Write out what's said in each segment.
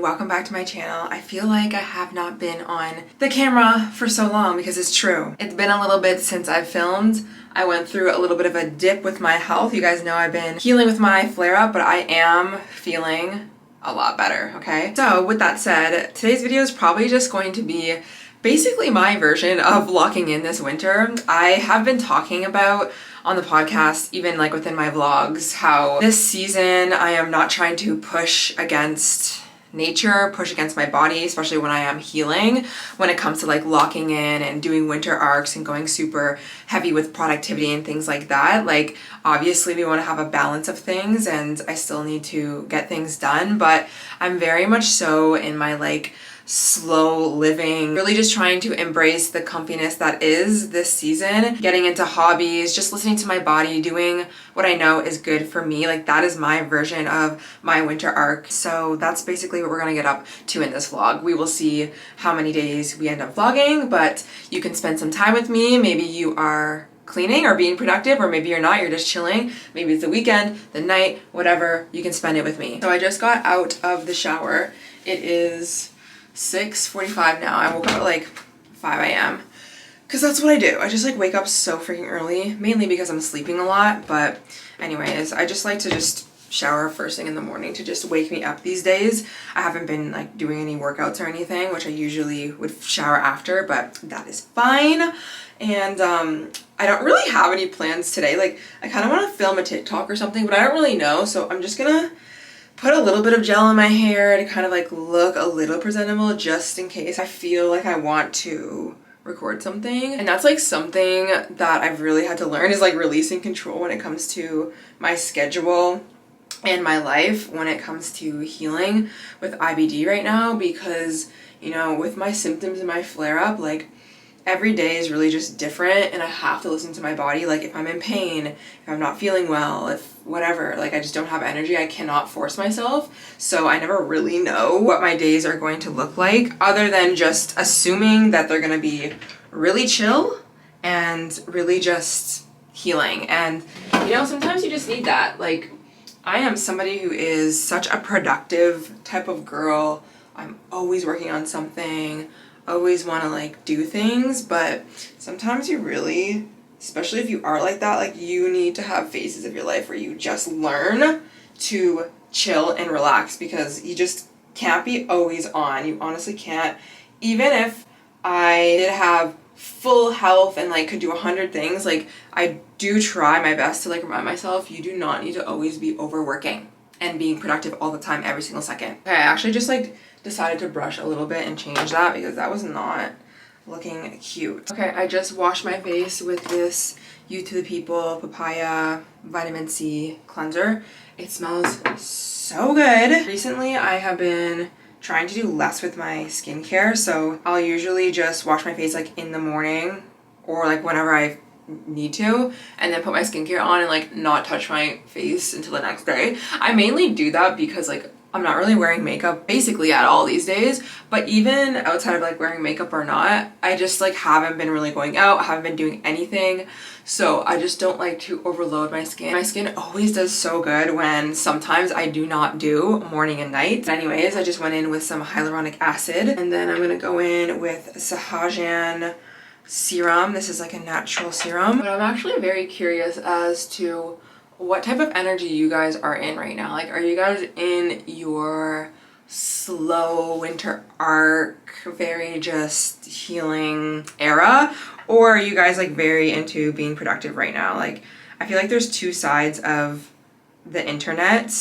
welcome back to my channel. I feel like I have not been on the camera for so long because it's true. It's been a little bit since I've filmed. I went through a little bit of a dip with my health. You guys know I've been healing with my flare-up, but I am feeling a lot better, okay? So with that said, today's video is probably just going to be basically my version of locking in this winter. I have been talking about on the podcast, even like within my vlogs, how this season I am not trying to push against nature, push against my body, especially when I am healing, when it comes to like locking in and doing winter arcs and going super heavy with productivity and things like that. Like obviously we want to have a balance of things and I still need to get things done, but I'm very much so in my like slow living, really just trying to embrace the comfiness that is this season, getting into hobbies, just listening to my body, doing what I know is good for me. Like that is my version of my winter arc. So that's basically what we're gonna get up to in this vlog. We will see how many days we end up vlogging, but you can spend some time with me. Maybe you are cleaning or being productive, or maybe you're not, you're just chilling. Maybe it's the weekend, the night, whatever, you can spend it with me. So I just got out of the shower. It is 6:45 now. I woke up at like 5 a.m. because that's what I do. I just like wake up so freaking early, mainly because I'm sleeping a lot. But anyways, I just like to just shower first thing in the morning to just wake me up these days. I haven't been like doing any workouts or anything, which I usually would shower after, but that is fine. And I don't really have any plans today. Like I kind of want to film a TikTok or something, but I don't really know. So I'm just gonna put a little bit of gel in my hair to kind of like look a little presentable just in case I feel like I want to record something. And that's like something that I've really had to learn, is like releasing control when it comes to my schedule and my life when it comes to healing with IBD right now, because you know, with my symptoms and my flare up, like every day is really just different and I have to listen to my body. Like if I'm in pain, if I'm not feeling well, if whatever, like I just don't have energy, I cannot force myself. So I never really know what my days are going to look like, other than just assuming that they're gonna be really chill and really just healing. And you know, sometimes you just need that. Like I am somebody who is such a productive type of girl. I'm always working on something, always want to like do things, but sometimes you really, especially if you are like that, like you need to have phases of your life where you just learn to chill and relax, because you just can't be always on. You honestly can't. Even if I did have full health and like could do 100 things, like I do try my best to like remind myself, you do not need to always be overworking and being productive all the time every single second. Okay, I actually just like decided to brush a little bit and change that because that was not looking cute. Okay, I just washed my face with this Youth to the People Papaya Vitamin C cleanser. It smells so good. Recently, I have been trying to do less with my skincare, so I'll usually just wash my face like in the morning or like whenever I need to, and then put my skincare on and like not touch my face until the next day. I mainly do that because like I'm not really wearing makeup basically at all these days, but even outside of like wearing makeup or not, I just like haven't been really going out, haven't been doing anything, so I just don't like to overload my skin. My skin always does so good when sometimes I do not do morning and night. Anyways, I just went in with some hyaluronic acid, and then I'm gonna go in with Sahajan serum. This is like a natural serum, but I'm actually very curious as to what type of energy you guys are in right now. Like, are you guys in your slow winter arc, very just healing era, or are you guys like very into being productive right now? Like, I feel like there's two sides of the internet,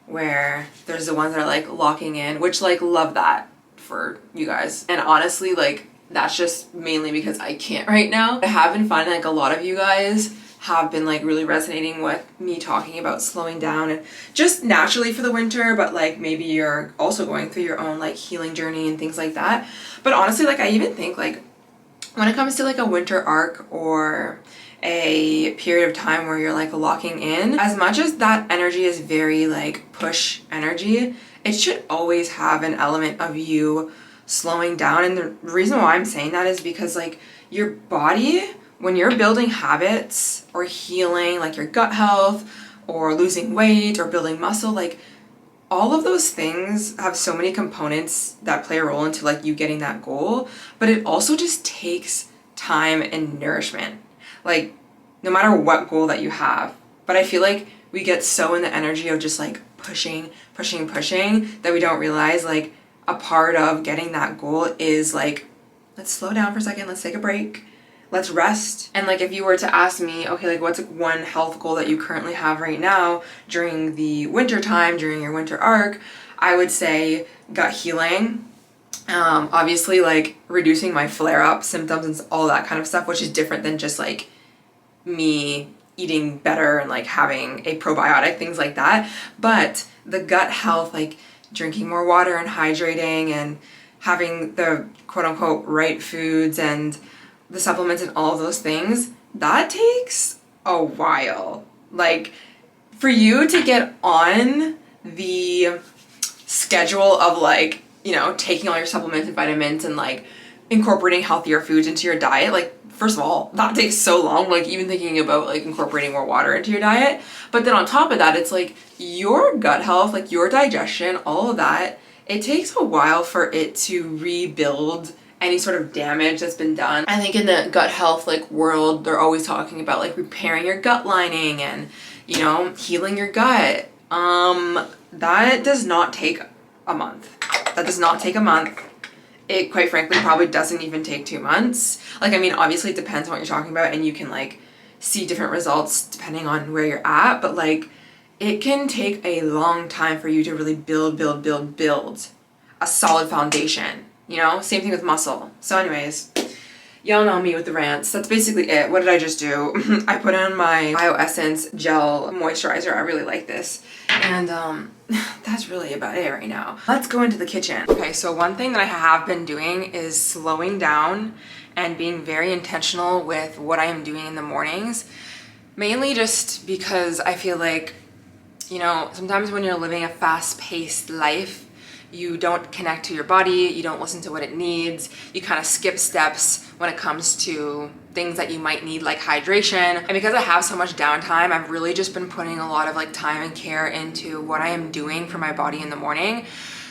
where there's the ones that are like locking in, which like love that for you guys, and honestly like that's just mainly because I can't right now. I have been finding like a lot of you guys have been like really resonating with me talking about slowing down and just naturally for the winter, but like maybe you're also going through your own like healing journey and things like that. But honestly, like I even think like when it comes to like a winter arc or a period of time where you're like locking in, as much as that energy is very like push energy, it should always have an element of you slowing down. And the reason why I'm saying that is because like your body, when you're building habits or healing like your gut health or losing weight or building muscle, like all of those things have so many components that play a role into like you getting that goal, but it also just takes time and nourishment. Like no matter what goal that you have. But I feel like we get so in the energy of just like pushing that we don't realize like a part of getting that goal is like, let's slow down for a second, let's take a break, let's rest. And like if you were to ask me, okay, like what's one health goal that you currently have right now during the winter time, during your winter arc, I would say gut healing. Obviously like reducing my flare-up symptoms and all that kind of stuff, which is different than just like me eating better and like having a probiotic, things like that. But the gut health, like drinking more water and hydrating and having the quote unquote right foods and the supplements and all of those things, that takes a while. Like for you to get on the schedule of like, you know, taking all your supplements and vitamins and like incorporating healthier foods into your diet, like first of all, that takes so long, like even thinking about like incorporating more water into your diet. But then on top of that, it's like your gut health, like your digestion, all of that, it takes a while for it to rebuild any sort of damage that's been done. I think in the gut health like world, they're always talking about like repairing your gut lining and, you know, healing your gut. That does not take a month. That does not take a month. It quite frankly probably doesn't even take 2 months. Like, I mean, obviously it depends on what you're talking about and you can like see different results depending on where you're at, but like it can take a long time for you to really build a solid foundation, you know? Same thing with muscle. So anyways, y'all know me with the rants. That's basically it. What did I just do? I put on my BioEssence gel moisturizer. I really like this. And that's really about it right now. Let's go into the kitchen. Okay, so one thing that I have been doing is slowing down and being very intentional with what I am doing in the mornings. Mainly just because I feel like, you know, sometimes when you're living a fast-paced life, you don't connect to your body, you don't listen to what it needs, you kind of skip steps when it comes to things that you might need like hydration. And because I have so much downtime, I've really just been putting a lot of like time and care into what I am doing for my body in the morning.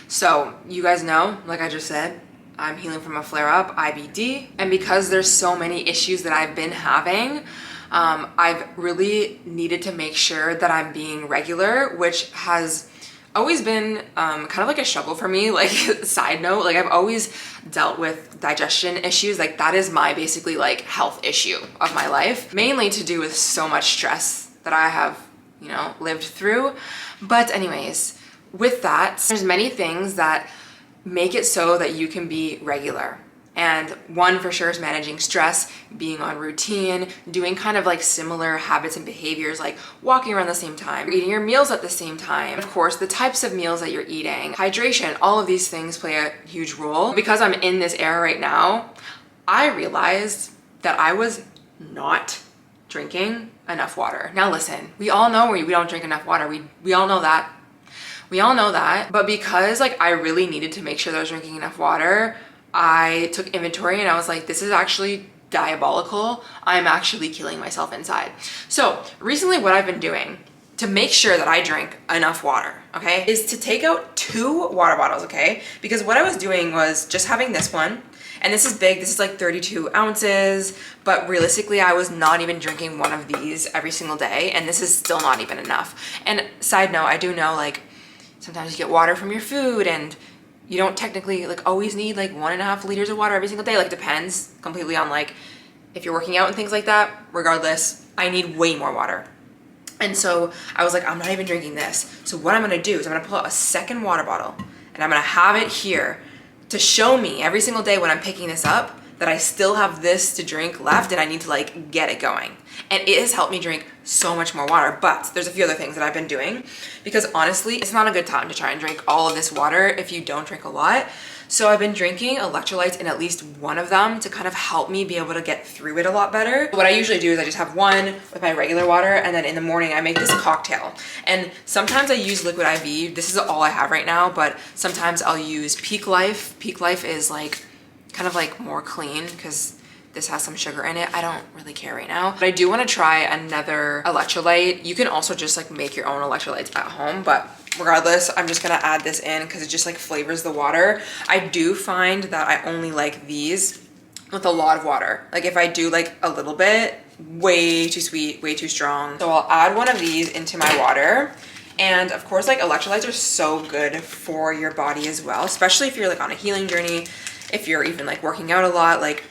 So you guys know, like I just said, I'm healing from a flare-up, IBD. And because there's so many issues that I've been having, I've really needed to make sure that I'm being regular, which has always been kind of like a struggle for me. Like side note, like I've always dealt with digestion issues. Like that is my basically like health issue of my life, mainly to do with so much stress that I have, you know, lived through. But anyways, with that, there's many things that make it so that you can be regular. And one for sure is managing stress, being on routine, doing kind of like similar habits and behaviors like walking around the same time, eating your meals at the same time. Of course, the types of meals that you're eating, hydration, all of these things play a huge role. Because I'm in this era right now, I realized that I was not drinking enough water. Now listen, we all know we don't drink enough water. We all know that. We all know that. But because like I really needed to make sure that I was drinking enough water, I took inventory and I was like, this is actually diabolical. I'm actually killing myself inside. So recently what I've been doing to make sure that I drink enough water, okay, is to take out 2 water bottles, okay? Because what I was doing was just having this one, and this is big, this is like 32 ounces, but realistically I was not even drinking one of these every single day, and this is still not even enough. And side note, I do know like sometimes you get water from your food and you don't technically like always need like 1.5 liters of water every single day. Like depends completely on like if you're working out and things like that. Regardless, I need way more water. And so I was like, I'm not even drinking this. So what I'm gonna do is I'm gonna pull out a second water bottle and I'm gonna have it here to show me every single day when I'm picking this up that I still have this to drink left and I need to like get it going. And it has helped me drink so much more water. But there's a few other things that I've been doing because honestly, it's not a good time to try and drink all of this water if you don't drink a lot. So I've been drinking electrolytes in at least one of them to kind of help me be able to get through it a lot better. What I usually do is I just have one with my regular water and then in the morning I make this cocktail. And sometimes I use Liquid IV. This is all I have right now, but sometimes I'll use Peak Life. Peak Life is like kind of like more clean because this has some sugar in it. I don't really care right now, but I do want to try another electrolyte. You can also just like make your own electrolytes at home, but regardless, I'm just gonna add this in because it just like flavors the water. I do find that I only like these with a lot of water. Like if I do like a little bit, way too sweet, way too strong. So I'll add one of these into my water. And of course, like electrolytes are so good for your body as well, especially if you're like on a healing journey, if you're even like working out a lot. Like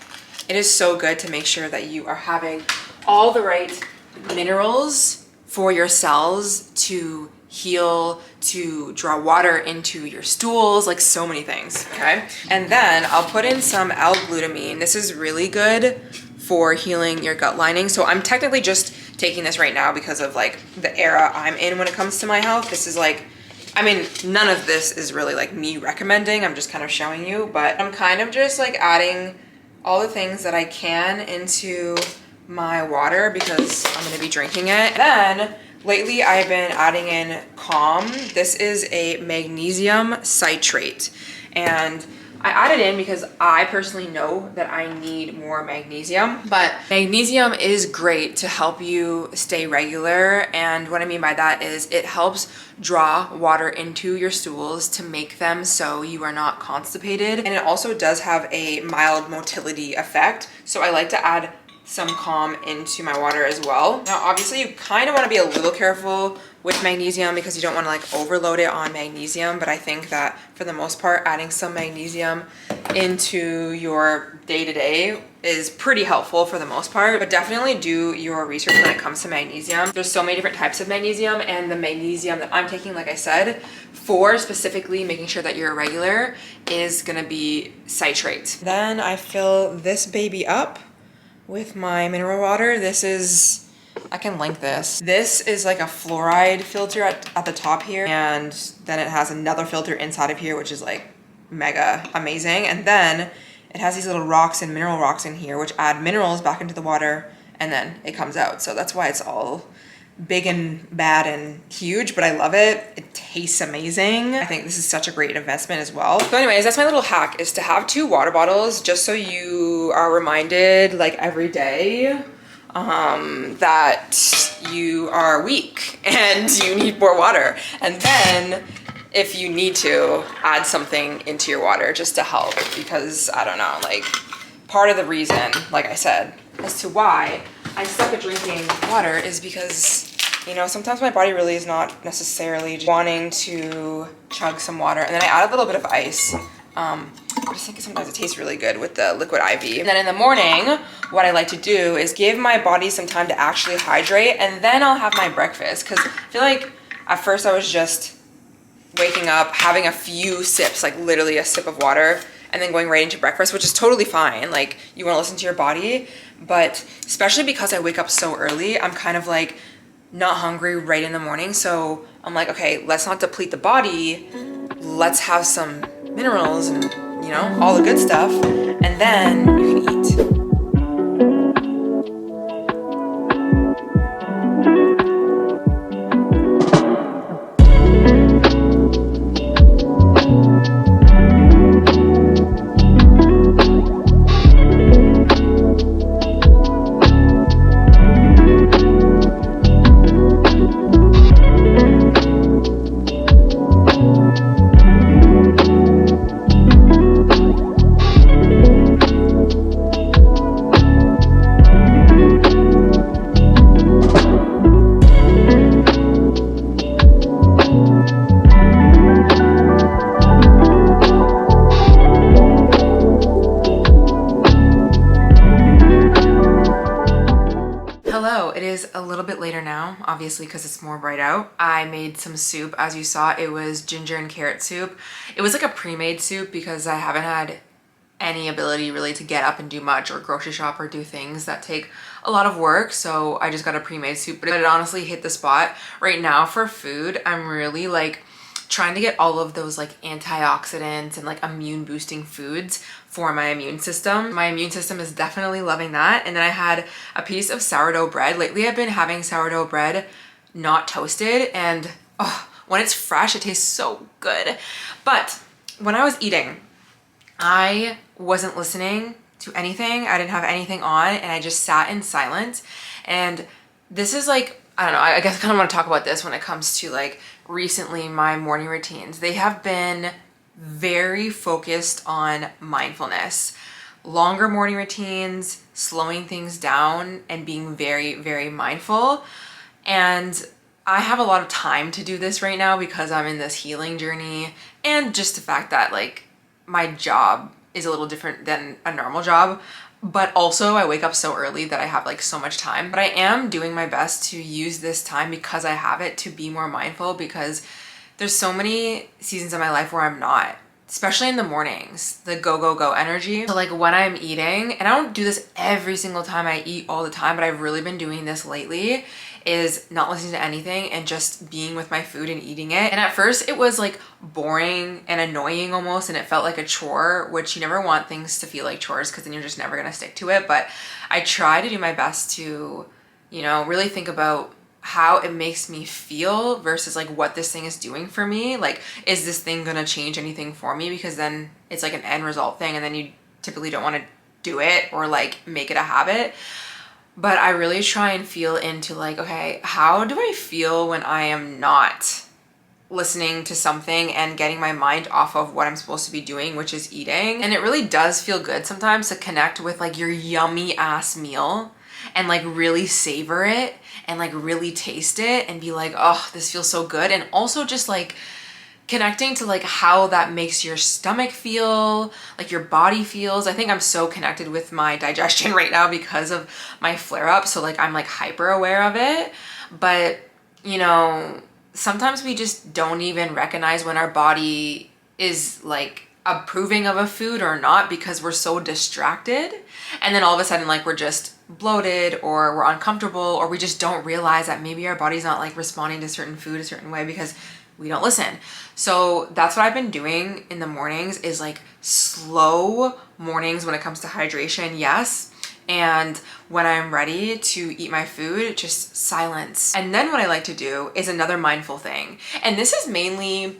it is so good to make sure that you are having all the right minerals for your cells to heal, to draw water into your stools, like so many things, okay? And then I'll put in some L-glutamine. This is really good for healing your gut lining. So I'm technically just taking this right now because of like the era I'm in when it comes to my health. This is like, I mean, none of this is really like me recommending. I'm just kind of showing you, but I'm kind of just like adding all the things that I can into my water because I'm gonna be drinking it. Then lately I've been adding in Calm. This is a magnesium citrate, and I added in because I personally know that I need more magnesium, but magnesium is great to help you stay regular. And what I mean by that is it helps draw water into your stools to make them so you are not constipated. And it also does have a mild motility effect. So I like to add some Calm into my water as well. Now, obviously you kind of want to be a little careful with magnesium because you don't want to like overload it on magnesium, but I think that for the most part, adding some magnesium into your day-to-day is pretty helpful for the most part. But definitely do your research when it comes to magnesium. There's so many different types of magnesium, and the magnesium that I'm taking, like I said, for specifically making sure that you're regular is gonna be citrate. Then I fill this baby up with my mineral water. This is, I can link this. This is like a fluoride filter at the top here. And then it has another filter inside of here, which is like mega amazing. And then it has these little rocks and mineral rocks in here, which add minerals back into the water, and then it comes out. So that's why it's all big and bad and huge, but I love it. It tastes amazing. I think this is such a great investment as well. So anyways, that's my little hack, is to have 2 water bottles just so you are reminded like every day that you are weak and you need more water. And then if you need to, add something into your water just to help, because I don't know, like part of the reason, like I said, as to why I suck at drinking water is because, you know, sometimes my body really is not necessarily wanting to chug some water. And then I add a little bit of ice. I just think sometimes it tastes really good with the liquid IV. And then in the morning, what I like to do is give my body some time to actually hydrate, and then I'll have my breakfast. Because I feel like at first I was just waking up, having a few sips, like literally a sip of water, and then going right into breakfast, which is totally fine. Like, you wanna listen to your body, but especially because I wake up so early, I'm kind of like not hungry right in the morning. So I'm like, okay, let's not deplete the body. Let's have some minerals and, you know, all the good stuff, and then you can eat. Obviously, because it's more bright out. I made some soup. As you saw, it was ginger and carrot soup. It was like a pre-made soup because I haven't had any ability really to get up and do much or grocery shop or do things that take a lot of work. So I just got a pre-made soup, but it honestly hit the spot. Right now for food, I'm really like trying to get all of those like antioxidants and like immune boosting foods for my immune system. My immune system is definitely loving that. And then I had a piece of sourdough bread. Lately I've been having sourdough bread not toasted, and oh, when it's fresh, it tastes so good. But when I was eating, I wasn't listening to anything. I didn't have anything on, and I just sat in silence. And this is like, I don't know, I guess I kind of want to talk about this when it comes to like recently my morning routines, they have been very focused on mindfulness. Longer morning routines, slowing things down, and being very, very mindful. And I have a lot of time to do this right now because I'm in this healing journey, and just the fact that like my job is a little different than a normal job. But also I wake up so early that I have like so much time. But I am doing my best to use this time because I have it to be more mindful, because there's so many seasons of my life where I'm not, especially in the mornings, the go, go, go energy. So like when I'm eating, and I don't do this every single time I eat all the time, but I've really been doing this lately, is not listening to anything and just being with my food and eating it. And at first it was like boring and annoying almost, and it felt like a chore, which you never want things to feel like chores because then you're just never gonna stick to it. But I try to do my best to, you know, really think about how it makes me feel versus like what this thing is doing for me. Like, is this thing gonna change anything for me? Because then it's like an end result thing, and then you typically don't want to do it or like make it a habit. But I really try and feel into like, okay, how do I feel when I am not listening to something and getting my mind off of what I'm supposed to be doing, which is eating? And it really does feel good sometimes to connect with like your yummy ass meal and like really savor it and like really taste it and be like, oh, this feels so good. And also just like connecting to like how that makes your stomach feel, like your body feels. I think I'm so connected with my digestion right now because of my flare-up. So like I'm like hyper aware of it. But you know, sometimes we just don't even recognize when our body is like approving of a food or not because we're so distracted. And then all of a sudden like we're just bloated or we're uncomfortable, or we just don't realize that maybe our body's not like responding to certain food a certain way because we don't listen. So that's what I've been doing in the mornings, is like slow mornings when it comes to hydration, yes. And when I'm ready to eat my food, just silence. And then what I like to do is another mindful thing. And this is mainly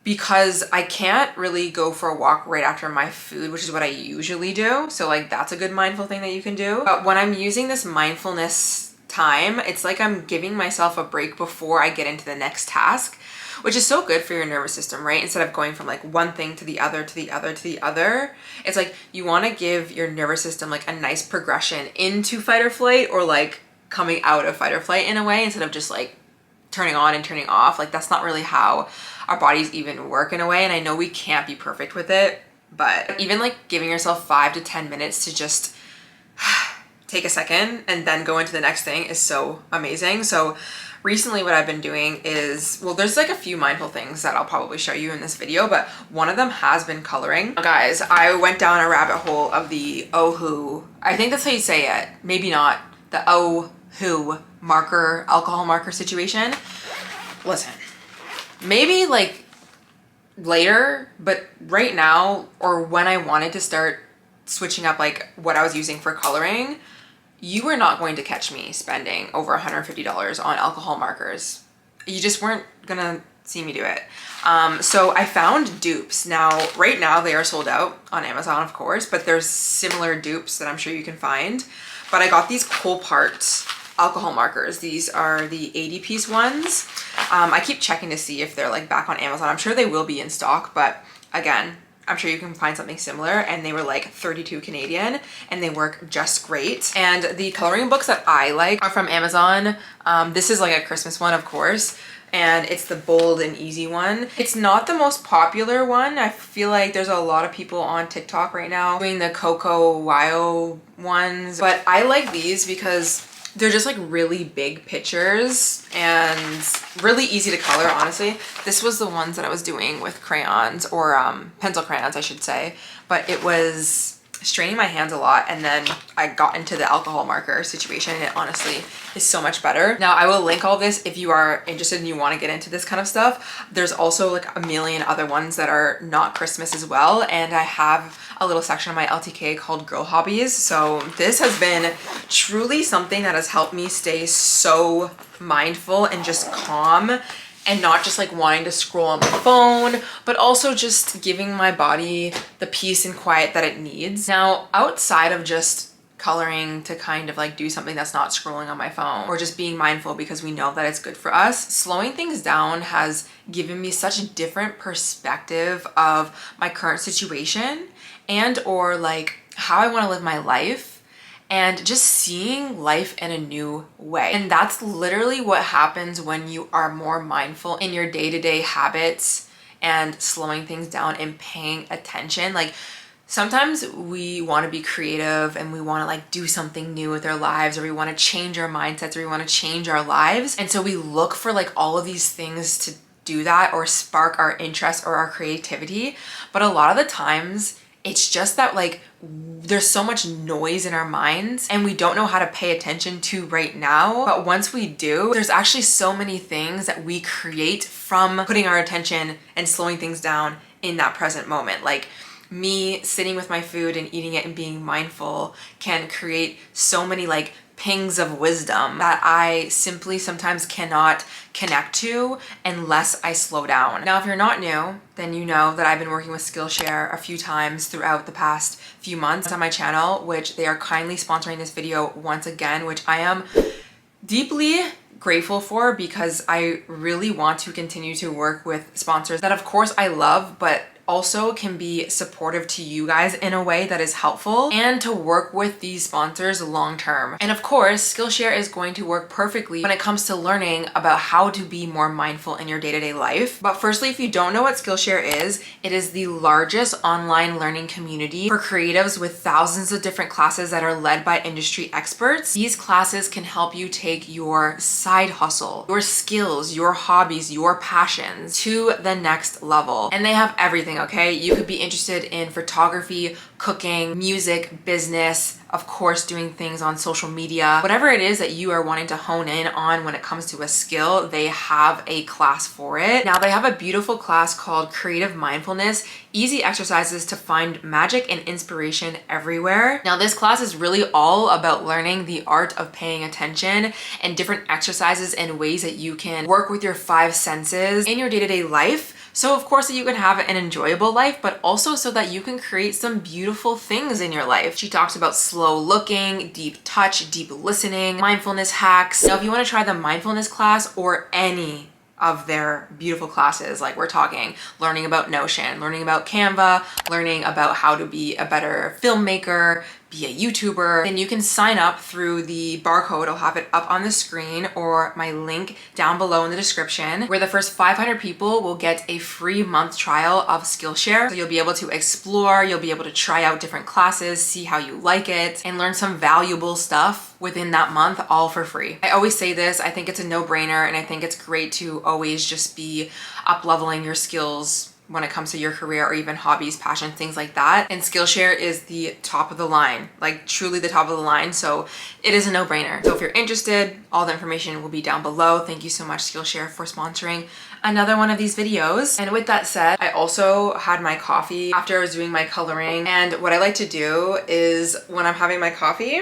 because I can't really go for a walk right after my food, which is what I usually do. So like that's a good mindful thing that you can do. But when I'm using this mindfulness time, it's like I'm giving myself a break before I get into the next task, which is so good for your nervous system, right? Instead of going from like one thing to the other, to the other, to the other, it's like you want to give your nervous system like a nice progression into fight or flight, or like coming out of fight or flight in a way, instead of just like turning on and turning off. Like that's not really how our bodies even work in a way. And I know we can't be perfect with it, but even like giving yourself 5 to 10 minutes to just take a second and then go into the next thing is so amazing. So recently what I've been doing is, well, there's like a few mindful things that I'll probably show you in this video, but one of them has been coloring. Guys, I went down a rabbit hole of the Ohu, I think that's how you say it, maybe not, the Ohu marker, alcohol marker situation. Listen, maybe like later, but right now, or when I wanted to start switching up like what I was using for coloring, you were not going to catch me spending over $150 on alcohol markers. You just weren't gonna see me do it. So I found dupes. Now, right now they are sold out on Amazon, of course, but there's similar dupes that I'm sure you can find. But I got these Colpart alcohol markers. These are the 80-piece ones. I keep checking to see if they're like back on Amazon. I'm sure they will be in stock, but again, I'm sure you can find something similar. And they were like 32 Canadian and they work just great. And the coloring books that I like are from Amazon. This is like a Christmas one, of course, and it's the bold and easy one. It's not the most popular one. I feel like there's a lot of people on TikTok right now doing the Coco Wyo ones, but I like these because they're just like really big pictures and really easy to color, honestly. This was the ones that I was doing with crayons, or pencil crayons, I should say, but it was straining my hands a lot, and then I got into the alcohol marker situation, and it honestly is so much better. Now, I will link all this if you are interested and you want to get into this kind of stuff. There's also like a million other ones that are not Christmas as well, and I have a little section of my LTK called Girl Hobbies. So this has been truly something that has helped me stay so mindful and just calm, and not just like wanting to scroll on my phone, but also just giving my body the peace and quiet that it needs. Now, outside of just coloring to kind of like do something that's not scrolling on my phone, or just being mindful because we know that it's good for us. Slowing things down has given me such a different perspective of my current situation and or like how I want to live my life, and just seeing life in a new way. And that's literally what happens when you are more mindful in your day-to-day habits and slowing things down and paying attention. Like, sometimes we want to be creative and we want to like do something new with our lives, or we want to change our mindsets, or we want to change our lives. And so we look for like all of these things to do that or spark our interest or our creativity. But a lot of the times it's just that like there's so much noise in our minds and we don't know how to pay attention to right now. But once we do, there's actually so many things that we create from putting our attention and slowing things down in that present moment. Like, me sitting with my food and eating it and being mindful can create so many like pings of wisdom that I simply sometimes cannot connect to unless I slow down. Now, if you're not new, then you know that I've been working with Skillshare a few times throughout the past few months on my channel, which they are kindly sponsoring this video once again, which I am deeply grateful for, because I really want to continue to work with sponsors that of course I love, but also can be supportive to you guys in a way that is helpful, and to work with these sponsors long term. And of course, Skillshare is going to work perfectly when it comes to learning about how to be more mindful in your day-to-day life. But firstly, if you don't know what Skillshare is, it is the largest online learning community for creatives with thousands of different classes that are led by industry experts. These classes can help you take your side hustle, your skills, your hobbies, your passions to the next level. And they have everything. Okay, you could be interested in photography, cooking, music, business, of course, doing things on social media. Whatever it is that you are wanting to hone in on when it comes to a skill, they have a class for it. Now, they have a beautiful class called Creative Mindfulness, easy exercises to find magic and inspiration everywhere. Now, this class is really all about learning the art of paying attention and different exercises and ways that you can work with your 5 senses in your day-to-day life. So of course that you can have an enjoyable life, but also so that you can create some beautiful things in your life. She talks about slow looking, deep touch, deep listening, mindfulness hacks. Now, if you want to try the mindfulness class or any of their beautiful classes, like we're talking learning about Notion, learning about Canva, learning about how to be a better filmmaker, be a YouTuber, then you can sign up through the barcode. I'll have it up on the screen or my link down below in the description, where the first 500 people will get a free month trial of Skillshare. So you'll be able to explore, you'll be able to try out different classes, see how you like it, and learn some valuable stuff within that month, all for free. I always say this, I think it's a no-brainer, and I think it's great to always just be up-leveling your skills when it comes to your career or even hobbies, passions, things like that. And Skillshare is the top of the line, like truly the top of the line. So it is a no-brainer. So if you're interested, all the information will be down below. Thank you so much, Skillshare, for sponsoring another one of these videos. And with that said, I also had my coffee after I was doing my coloring. And what I like to do is when I'm having my coffee,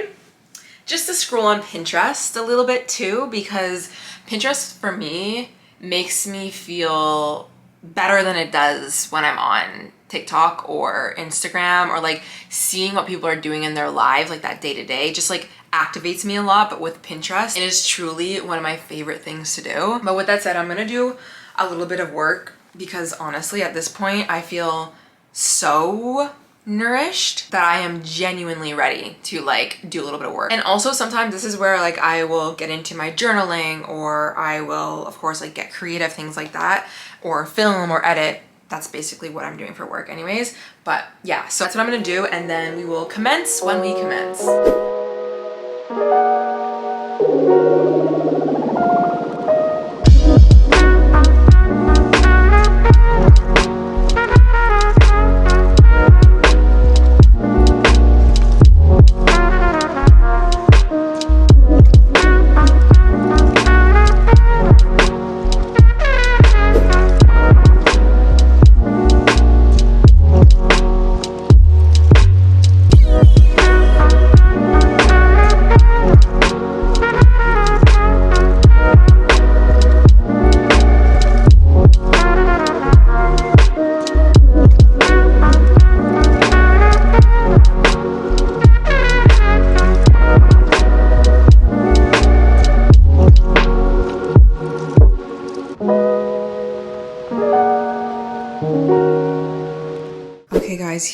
just to scroll on Pinterest a little bit too, because Pinterest for me makes me feel better than it does when I'm on TikTok or Instagram, or like seeing what people are doing in their lives, like that day to day, just like activates me a lot. But with Pinterest, it is truly one of my favorite things to do. But with that said, I'm gonna do a little bit of work, because honestly at this point I feel so nourished that I am genuinely ready to like do a little bit of work. And also sometimes this is where like I will get into my journaling, or I will of course like get creative, things like that, or film or edit. That's basically what I'm doing for work anyways. But yeah, so that's what I'm gonna do, and then we will commence when we commence.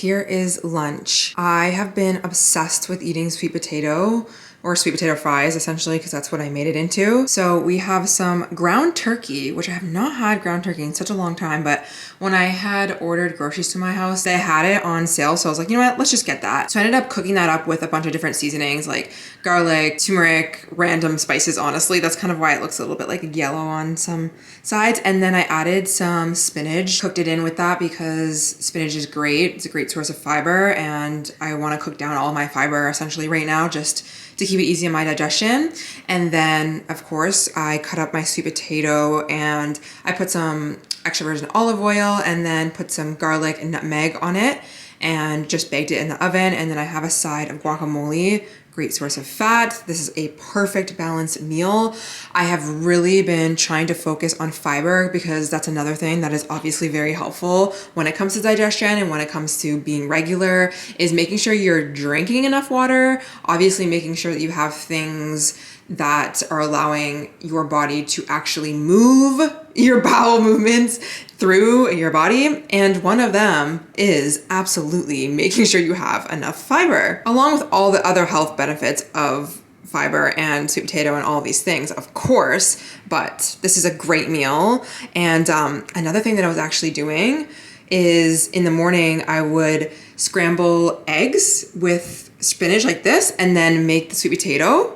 here is lunch. I have been obsessed with eating sweet potato or sweet potato fries essentially, because that's what I made it into. So we have some ground turkey, which I have not had ground turkey in such a long time, but when I had ordered groceries to my house, they had it on sale. So I was like, you know what, let's just get that. So I ended up cooking that up with a bunch of different seasonings like garlic, turmeric, random spices, honestly. That's kind of why it looks a little bit like yellow on some sides. And then I added some spinach, cooked it in with that because spinach is great. It's a great source of fiber, and I want to cook down all my fiber essentially right now, just to keep it easy on my digestion. And then of course I cut up my sweet potato and I put some extra virgin olive oil and then put some garlic and nutmeg on it and just baked it in the oven. And then I have a side of guacamole, great source of fat. This is a perfect balanced meal. I have really been trying to focus on fiber because that's another thing that is obviously very helpful when it comes to digestion and when it comes to being regular, is making sure you're drinking enough water, obviously making sure that you have things that are allowing your body to actually move your bowel movements through your body. And one of them is absolutely making sure you have enough fiber, along with all the other health benefits of fiber and sweet potato and all these things, of course. But this is a great meal. And another thing that I was actually doing is in the morning, I would scramble eggs with spinach like this and then make the sweet potato.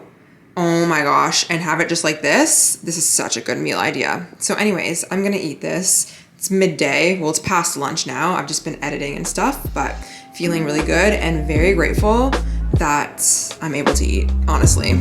Oh my gosh, and have it just like this. This is such a good meal idea. So anyways, I'm gonna eat this. It's midday. Well, it's past lunch now. I've just been editing and stuff, but feeling really good and very grateful that I'm able to eat, honestly.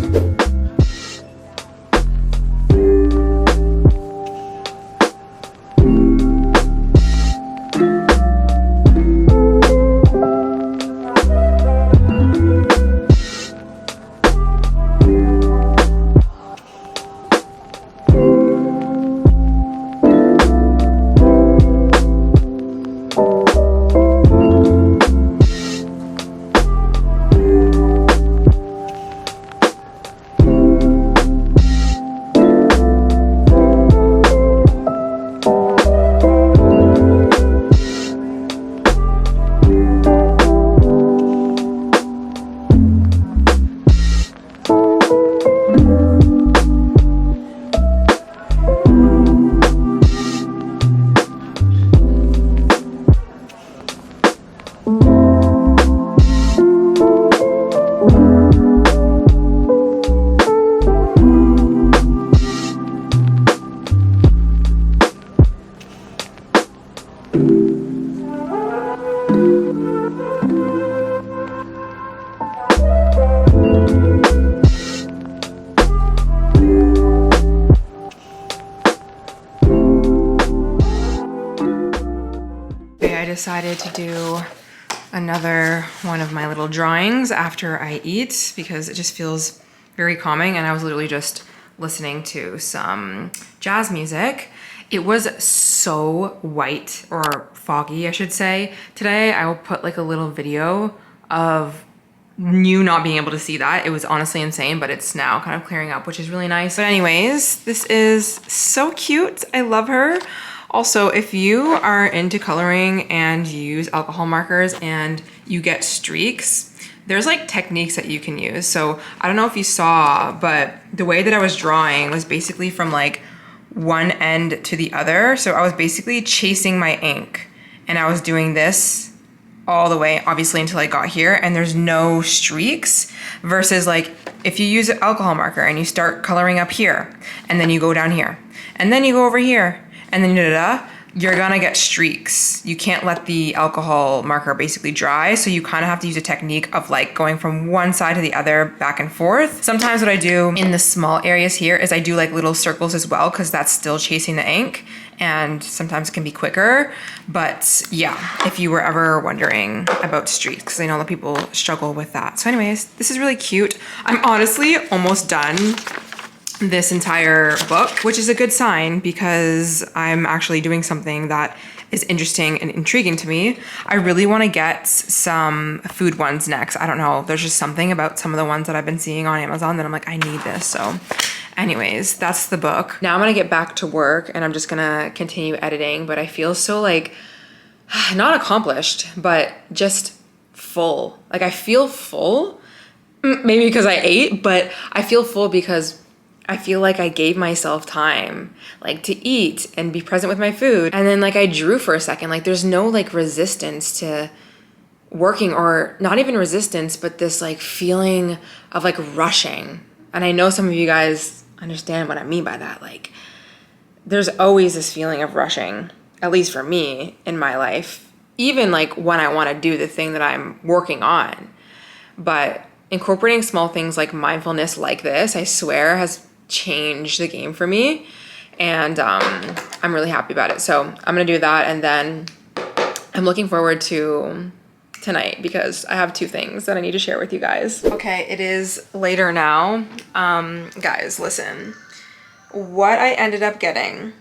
Decided to do another one of my little drawings after I eat because it just feels very calming, and I was literally just listening to some jazz music. It was so white, or foggy I should say, today. I will put like a little video of you not being able to see that. It was honestly insane, but it's now kind of clearing up, which is really nice. But anyways, this is so cute. I love her. Also, if you are into coloring and you use alcohol markers and you get streaks, there's like techniques that you can use. So I don't know if you saw, but the way that I was drawing was basically from like one end to the other. So I was basically chasing my ink and I was doing this all the way, obviously, until I got here, and there's no streaks, versus like if you use an alcohol marker and you start coloring up here and then you go down here and then you go over here and then you're gonna get streaks. You can't let the alcohol marker basically dry, so you kind of have to use a technique of like going from one side to the other, back and forth. Sometimes what I do in the small areas here is I do like little circles as well, because that's still chasing the ink, and sometimes it can be quicker. But yeah, if you were ever wondering about streaks, because I know a lot of people struggle with that. So anyways, this is really cute. I'm honestly almost done this entire book, which is a good sign because I'm actually doing something that is interesting and intriguing to me. I really want to get some food ones next. I don't know, there's just something about some of the ones that I've been seeing on Amazon that I'm like, I need this. So anyways, that's the book. Now I'm gonna get back to work and I'm just gonna continue editing, but I feel so like not accomplished, but just full. Like I feel full, maybe because I ate, but I feel full because I feel like I gave myself time, like to eat and be present with my food. And then like I drew for a second, like there's no like resistance to working, or not even resistance, but this like feeling of like rushing. And I know some of you guys understand what I mean by that. Like there's always this feeling of rushing, at least for me in my life, even like when I want to do the thing that I'm working on. But incorporating small things like mindfulness like this, I swear, has changed the game for me. And I'm really happy about it. So I'm going to do that. And then I'm looking forward to tonight because I have 2 things that I need to share with you guys. Okay, it is later now. Guys, listen. What I ended up getting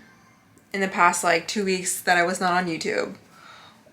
in the past like 2 weeks that I was not on YouTube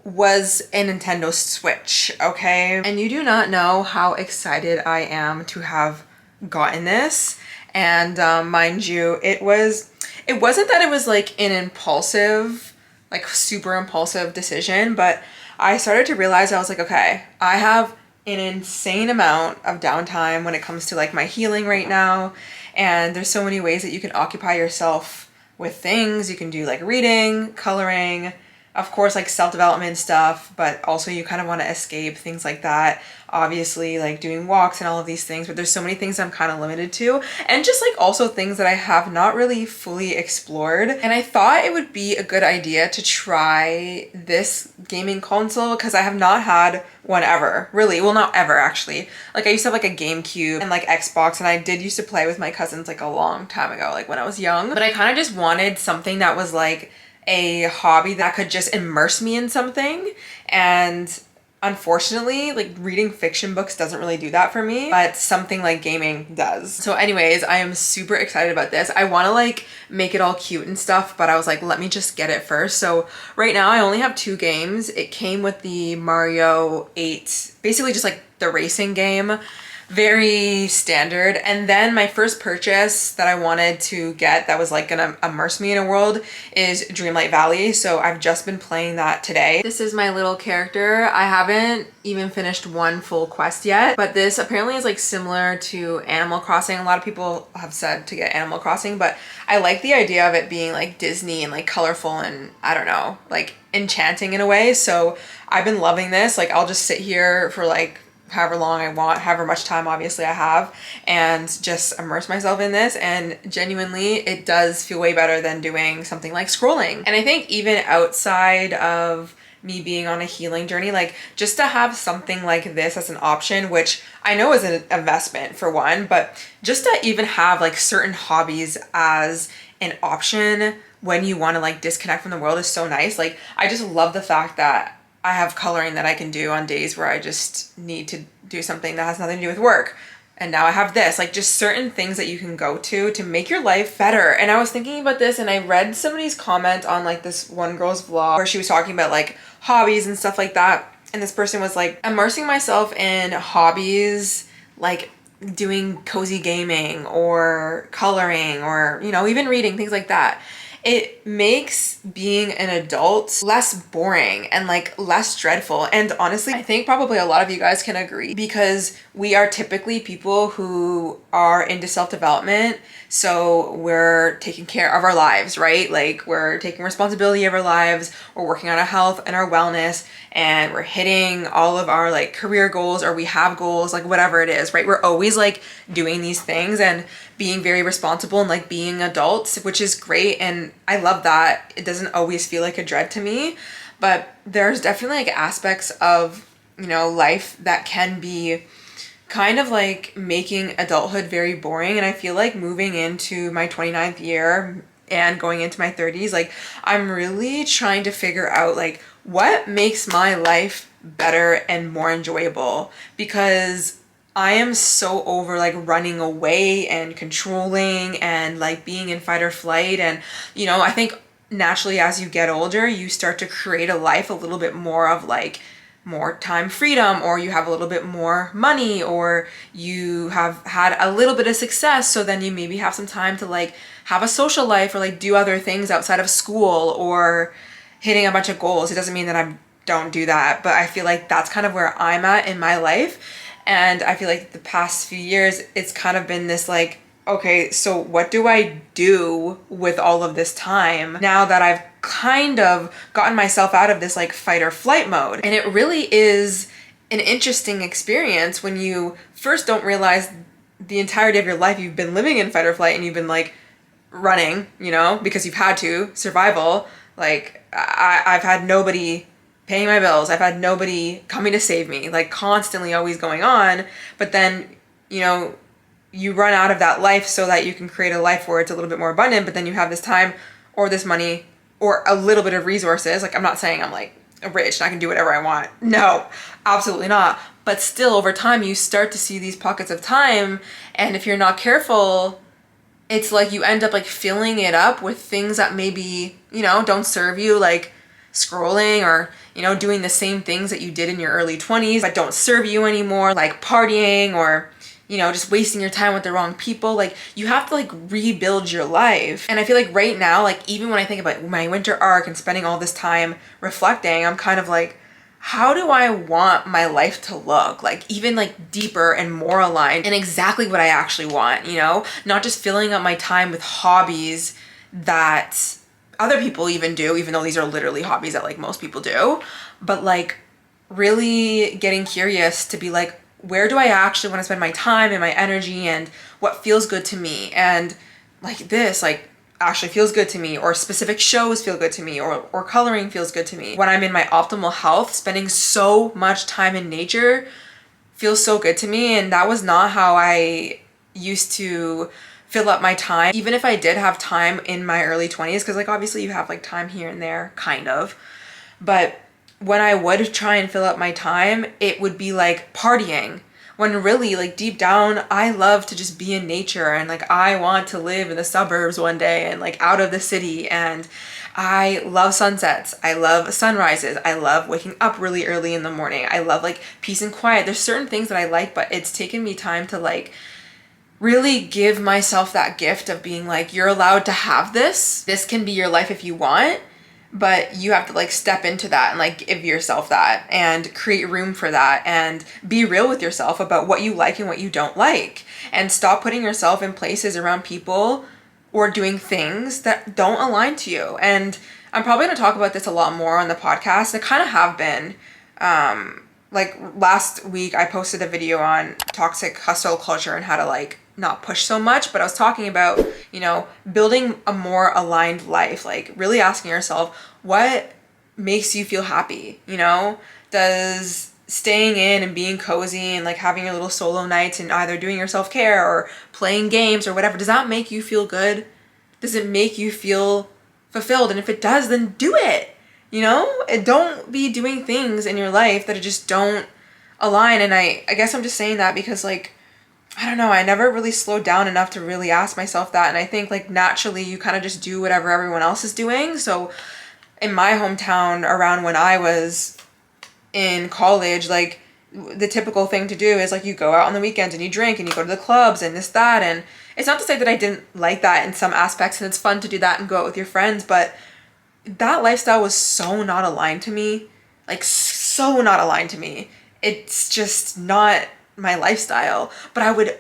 was a Nintendo Switch, okay? And you do not know how excited I am to have gotten this. And mind you, it wasn't that it was like an impulsive, like super impulsive decision, but I started to realize I was like, okay, I have an insane amount of downtime when it comes to like my healing right now. And there's so many ways that you can occupy yourself with things. You can do like reading, coloring, of course, like self-development stuff, but also you kind of want to escape things like that. Obviously, like doing walks and all of these things, but there's so many things I'm kind of limited to. And just like also things that I have not really fully explored. And I thought it would be a good idea to try this gaming console because I have not had one ever, really. Well, not ever actually. Like I used to have like a GameCube and like Xbox, and I did used to play with my cousins like a long time ago, like when I was young. But I kind of just wanted something that was like a hobby that could just immerse me in something. And unfortunately, like reading fiction books doesn't really do that for me, but something like gaming does. So anyways, I am super excited about this. I want to like make it all cute and stuff, but I was like, let me just get it first. So right now I only have 2 games. It came with the Mario 8, basically just like the racing game. Very standard. And then my first purchase that I wanted to get that was like gonna immerse me in a world is Dreamlight Valley. So I've just been playing that today. This is my little character. I haven't even finished one full quest yet, but this apparently is like similar to Animal Crossing. A lot of people have said to get Animal Crossing, but I like the idea of it being like Disney and like colorful and I don't know, like enchanting in a way. So I've been loving this. Like I'll just sit here for like however long I want, however much time obviously I have, and just immerse myself in this. And genuinely, it does feel way better than doing something like scrolling. And I think even outside of me being on a healing journey, like just to have something like this as an option, which I know is an investment for one, but just to even have like certain hobbies as an option when you want to like disconnect from the world is so nice. Like I just love the fact that I have coloring that I can do on days where I just need to do something that has nothing to do with work. And now I have this, like just certain things that you can go to make your life better. And I was thinking about this and I read somebody's comment on like this one girl's vlog where she was talking about like hobbies and stuff like that. And this person was like, immersing myself in hobbies, like doing cozy gaming or coloring or, you know, even reading, things like that. It makes being an adult less boring and like less dreadful. And honestly, I think probably a lot of you guys can agree because we are typically people who are into self-development. So we're taking care of our lives, right? Like we're taking responsibility of our lives. We're working on our health and our wellness, and we're hitting all of our like career goals, or we have goals, like whatever it is, right? We're always like doing these things and being very responsible and like being adults, which is great. And I love that. It doesn't always feel like a dread to me, but there's definitely like aspects of, you know, life that can be kind of like making adulthood very boring. And I feel like moving into my 29th year and going into my 30s, like I'm really trying to figure out like what makes my life better and more enjoyable, because I am so over like running away and controlling and like being in fight or flight. And, you know, I think naturally as you get older, you start to create a life a little bit more of like more time freedom, or you have a little bit more money, or you have had a little bit of success. So then you maybe have some time to like have a social life or like do other things outside of school or hitting a bunch of goals. It doesn't mean that I'm don't do that. But I feel like that's kind of where I'm at in my life. And I feel like the past few years, it's kind of been this like, okay, so what do I do with all of this time now that I've kind of gotten myself out of this like fight or flight mode? And it really is an interesting experience when you first don't realize the entirety of your life you've been living in fight or flight, and you've been like running, you know, because you've had to, survival. Like I've had nobody paying my bills. I've had nobody coming to save me, like constantly always going on. But then, you know, you run out of that life so that you can create a life where it's a little bit more abundant, but then you have this time or this money or a little bit of resources. Like, I'm not saying I'm like rich and I can do whatever I want. No, absolutely not. But still, over time, you start to see these pockets of time. And if you're not careful, it's like you end up like filling it up with things that maybe, you know, don't serve you, like scrolling or, you know, doing the same things that you did in your early 20s but don't serve you anymore, like partying or, you know, just wasting your time with the wrong people. Like, you have to like rebuild your life. And I feel like right now, like even when I think about my winter arc and spending all this time reflecting, I'm kind of like, how do I want my life to look? Like even like deeper and more aligned and exactly what I actually want, you know? Not just filling up my time with hobbies that other people even do, even though these are literally hobbies that like most people do, but like really getting curious to be like, where do I actually want to spend my time and my energy, and what feels good to me? And like this, like actually feels good to me, or specific shows feel good to me, or coloring feels good to me. When I'm in my optimal health, spending so much time in nature feels so good to me. And that was not how I used to fill up my time. Even if I did have time in my early 20s, because like obviously you have like time here and there, kind of. But when I would try and fill up my time, it would be like partying. When really, like deep down, I love to just be in nature, and like I want to live in the suburbs one day and like out of the city. And I love sunsets. I love sunrises. I love waking up really early in the morning. I love like peace and quiet. There's certain things that I like, but it's taken me time to like really give myself that gift of being like, you're allowed to have this. This can be your life if you want. But you have to like step into that and like give yourself that and create room for that and be real with yourself about what you like and what you don't like, and stop putting yourself in places around people or doing things that don't align to you. And I'm probably going to talk about this a lot more on the podcast. I kind of have been. Like last week I posted a video on toxic hustle culture and how to like not push so much, but I was talking about, you know, building a more aligned life, like really asking yourself, what makes you feel happy? You know, does staying in and being cozy and like having your little solo nights and either doing your self-care or playing games or whatever, does that make you feel good? Does it make you feel fulfilled? And if it does, then do it. You know, don't be doing things in your life that just don't align. And I guess I'm just saying that because like, I don't know, I never really slowed down enough to really ask myself that. And I think like naturally you kind of just do whatever everyone else is doing. So in my hometown, around when I was in college, like the typical thing to do is like you go out on the weekends and you drink and you go to the clubs and this, that. And it's not to say that I didn't like that in some aspects, and it's fun to do that and go out with your friends, but that lifestyle was so not aligned to me, like so not aligned to me. It's just not my lifestyle, but I would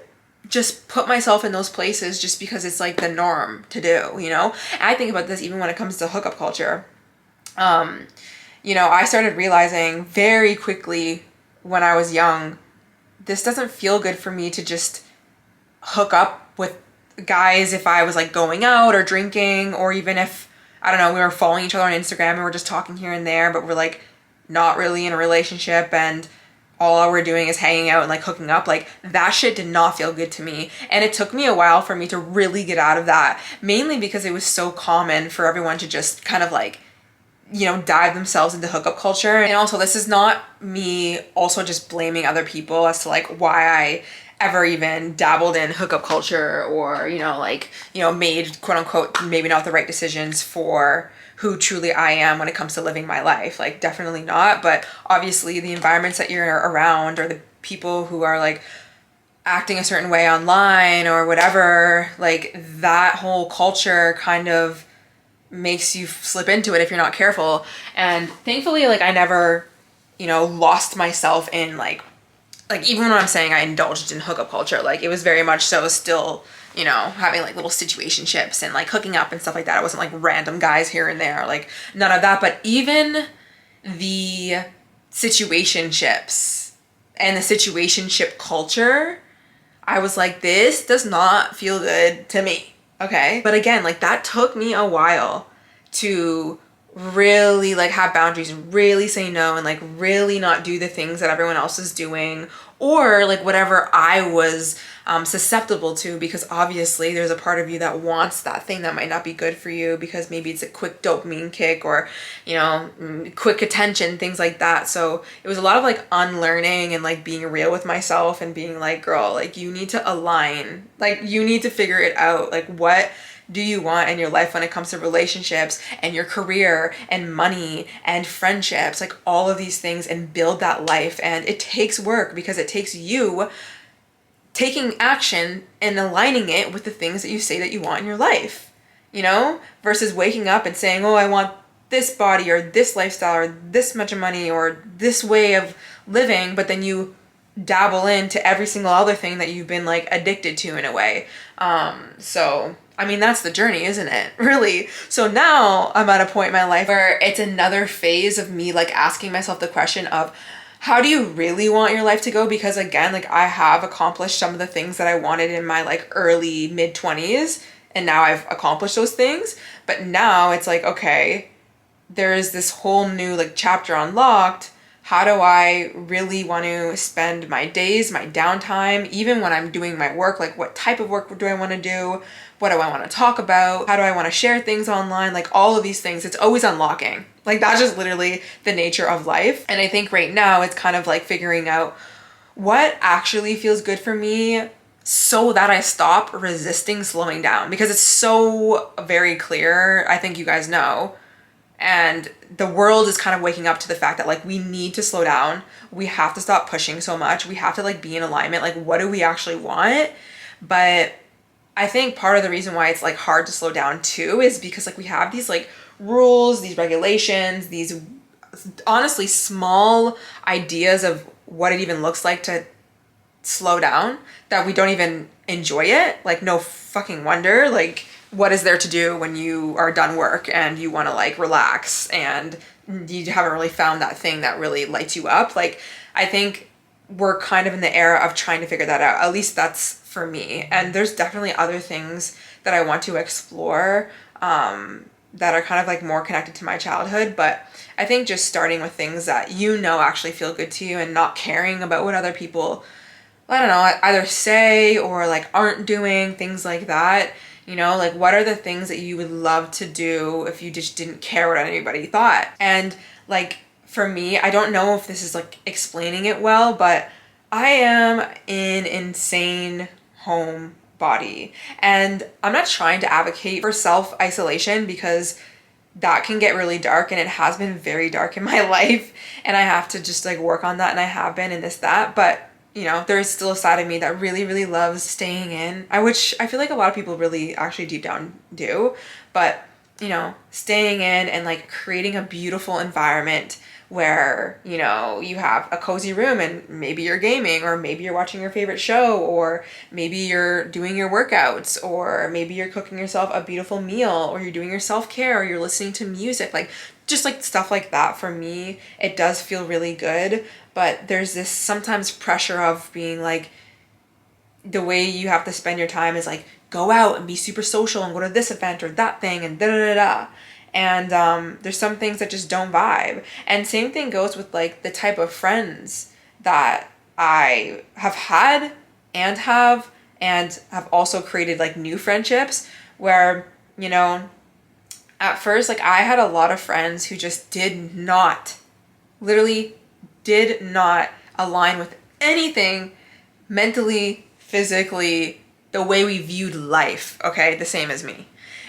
just put myself in those places just because it's like the norm to do, you know? And I think about this even when it comes to hookup culture. You know, I started realizing very quickly when I was young, this doesn't feel good for me to just hook up with guys if I was like going out or drinking, or even if, I don't know, we were following each other on Instagram and we're just talking here and there, but we're like not really in a relationship and all we're doing is hanging out and like hooking up. Like that shit did not feel good to me. And it took me a while for me to really get out of that, mainly because it was so common for everyone to just kind of like, you know, dive themselves into hookup culture. And also, this is not me also just blaming other people as to like why I ever even dabbled in hookup culture, or, you know, like, you know, made quote unquote maybe not the right decisions for who truly I am when it comes to living my life. Like definitely not. But obviously the environments that you're around, or the people who are like acting a certain way online or whatever, like that whole culture kind of makes you slip into it if you're not careful. And thankfully, like I never, lost myself in like even when I'm saying I indulged in hookup culture, like it was very much so still, having like little situationships and like hooking up and stuff like that. It wasn't like random guys here and there, like none of that. But even the situationships and the situationship culture, I was like, this does not feel good to me. Okay. But again, like that took me a while to really like have boundaries, really say no, and like really not do the things that everyone else is doing, or like whatever I was susceptible to, because obviously there's a part of you that wants that thing that might not be good for you because maybe it's a quick dopamine kick or, quick attention, things like that. So it was a lot of like unlearning and like being real with myself and being like, girl, like you need to align, like you need to figure it out. Like what do you want in your life when it comes to relationships and your career and money and friendships, like all of these things, and build that life. And it takes work because it takes you taking action and aligning it with the things that you say that you want in your life, versus waking up and saying, oh, I want this body or this lifestyle or this much money or this way of living, but then you dabble into every single other thing that you've been like addicted to in a way. So I mean, that's the journey, isn't it? Really. So now I'm at a point in my life where it's another phase of me like asking myself the question of, how do you really want your life to go? Because again, like I have accomplished some of the things that I wanted in my like early mid 20s, and now I've accomplished those things. But now it's like, okay, there is this whole new like chapter unlocked. How do I really want to spend my days, my downtime, even when I'm doing my work? Like what type of work do I want to do? What do I want to talk about? How do I want to share things online? Like all of these things, it's always unlocking. Like that's just literally the nature of life. And I think right now it's kind of like figuring out what actually feels good for me so that I stop resisting slowing down, because it's so very clear. I think you guys know. And the world is kind of waking up to the fact that like we need to slow down. We have to stop pushing so much. We have to like be in alignment. Like what do we actually want? But I think part of the reason why it's like hard to slow down too is because like we have these like rules, these regulations, these honestly small ideas of what it even looks like to slow down, that we don't even enjoy it. Like no fucking wonder. Like what is there to do when you are done work and you want to like relax and you haven't really found that thing that really lights you up? Like I think we're kind of in the era of trying to figure that out. At least that's for me. And there's definitely other things that I want to explore that are kind of like more connected to my childhood. But I think just starting with things that actually feel good to you and not caring about what other people, I don't know, either say or like aren't doing, things like that. Like what are the things that you would love to do if you just didn't care what anybody thought? And like for me, I don't know if this is like explaining it well, but I am in insane home body. And I'm not trying to advocate for self-isolation because that can get really dark, and it has been very dark in my life, and I have to just like work on that, and I have been in that. But there is still a side of me that really, really loves staying in. Which I feel like a lot of people really actually deep down do. But, staying in and like creating a beautiful environment where, you have a cozy room and maybe you're gaming, or maybe you're watching your favorite show, or maybe you're doing your workouts, or maybe you're cooking yourself a beautiful meal, or you're doing your self-care, or you're listening to music, like just like stuff like that. For me, it does feel really good. But there's this sometimes pressure of being like, the way you have to spend your time is like, go out and be super social and go to this event or that thing and da da da da. And there's some things that just don't vibe. And same thing goes with like the type of friends that I have had and have also created like new friendships where, at first, like I had a lot of friends who just literally did not align with anything mentally, physically, the way we viewed life, okay? The same as me.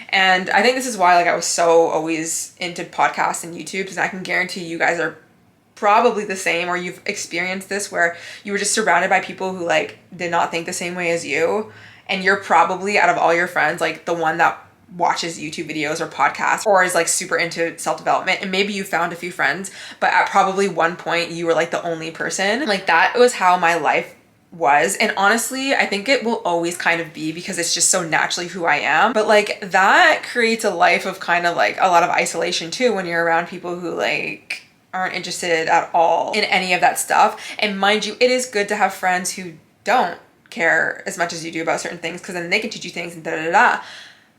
And I think this is why like I was so always into podcasts and YouTube, and I can guarantee you guys are probably the same, or you've experienced this where you were just surrounded by people who like did not think the same way as you, and you're probably out of all your friends like the one that watches YouTube videos or podcasts or is like super into self-development, and maybe you found a few friends, but at probably one point you were like the only person. Like that was how my life was. And honestly, I think it will always kind of be because it's just so naturally who I am. But like that creates a life of kind of like a lot of isolation too when you're around people who like aren't interested at all in any of that stuff. And mind you, it is good to have friends who don't care as much as you do about certain things, because then they can teach you things and da da da.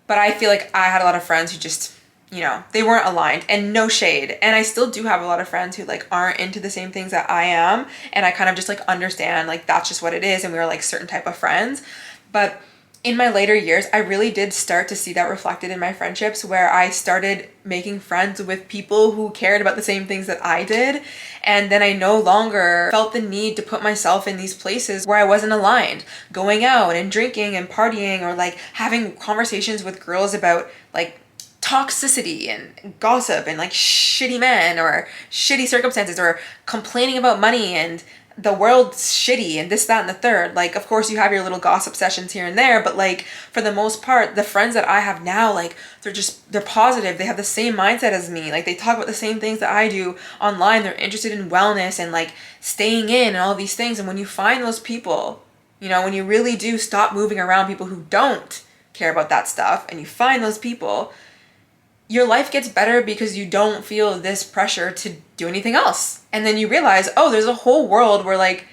But I feel like I had a lot of friends who just, you know, they weren't aligned, and no shade. And I still do have a lot of friends who like aren't into the same things that I am. And I kind of just like understand like that's just what it is. And we were like certain type of friends. But in my later years, I really did start to see that reflected in my friendships, where I started making friends with people who cared about the same things that I did. And then I no longer felt the need to put myself in these places where I wasn't aligned, going out and drinking and partying, or like having conversations with girls about like toxicity and gossip and like shitty men or shitty circumstances, or complaining about money and the world's shitty and this, that, and the third. Like, of course you have your little gossip sessions here and there, but like for the most part, the friends that I have now, like they're positive. They have the same mindset as me. Like they talk about the same things that I do online. They're interested in wellness and like staying in and all these things. And when you find those people, you know, when you really do stop moving around people who don't care about that stuff, and you find those people, your life gets better because you don't feel this pressure to do anything else. And then you realize, oh, there's a whole world where like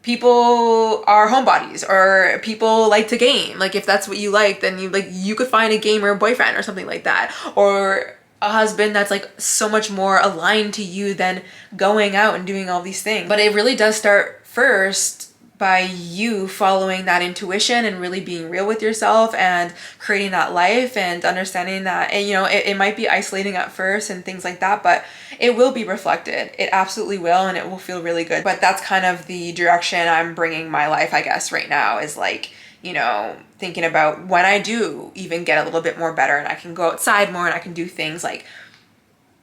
people are homebodies, or people like to game. Like if that's what you like, then you could find a gamer boyfriend or something like that, or a husband that's like so much more aligned to you than going out and doing all these things. But it really does start first by you following that intuition and really being real with yourself and creating that life and understanding that, and you know, it might be isolating at first and things like that, but it will be reflected. It absolutely will, and it will feel really good. But that's kind of the direction I'm bringing my life, I guess, right now, is like, you know, thinking about when I do even get a little bit more better and I can go outside more and I can do things, like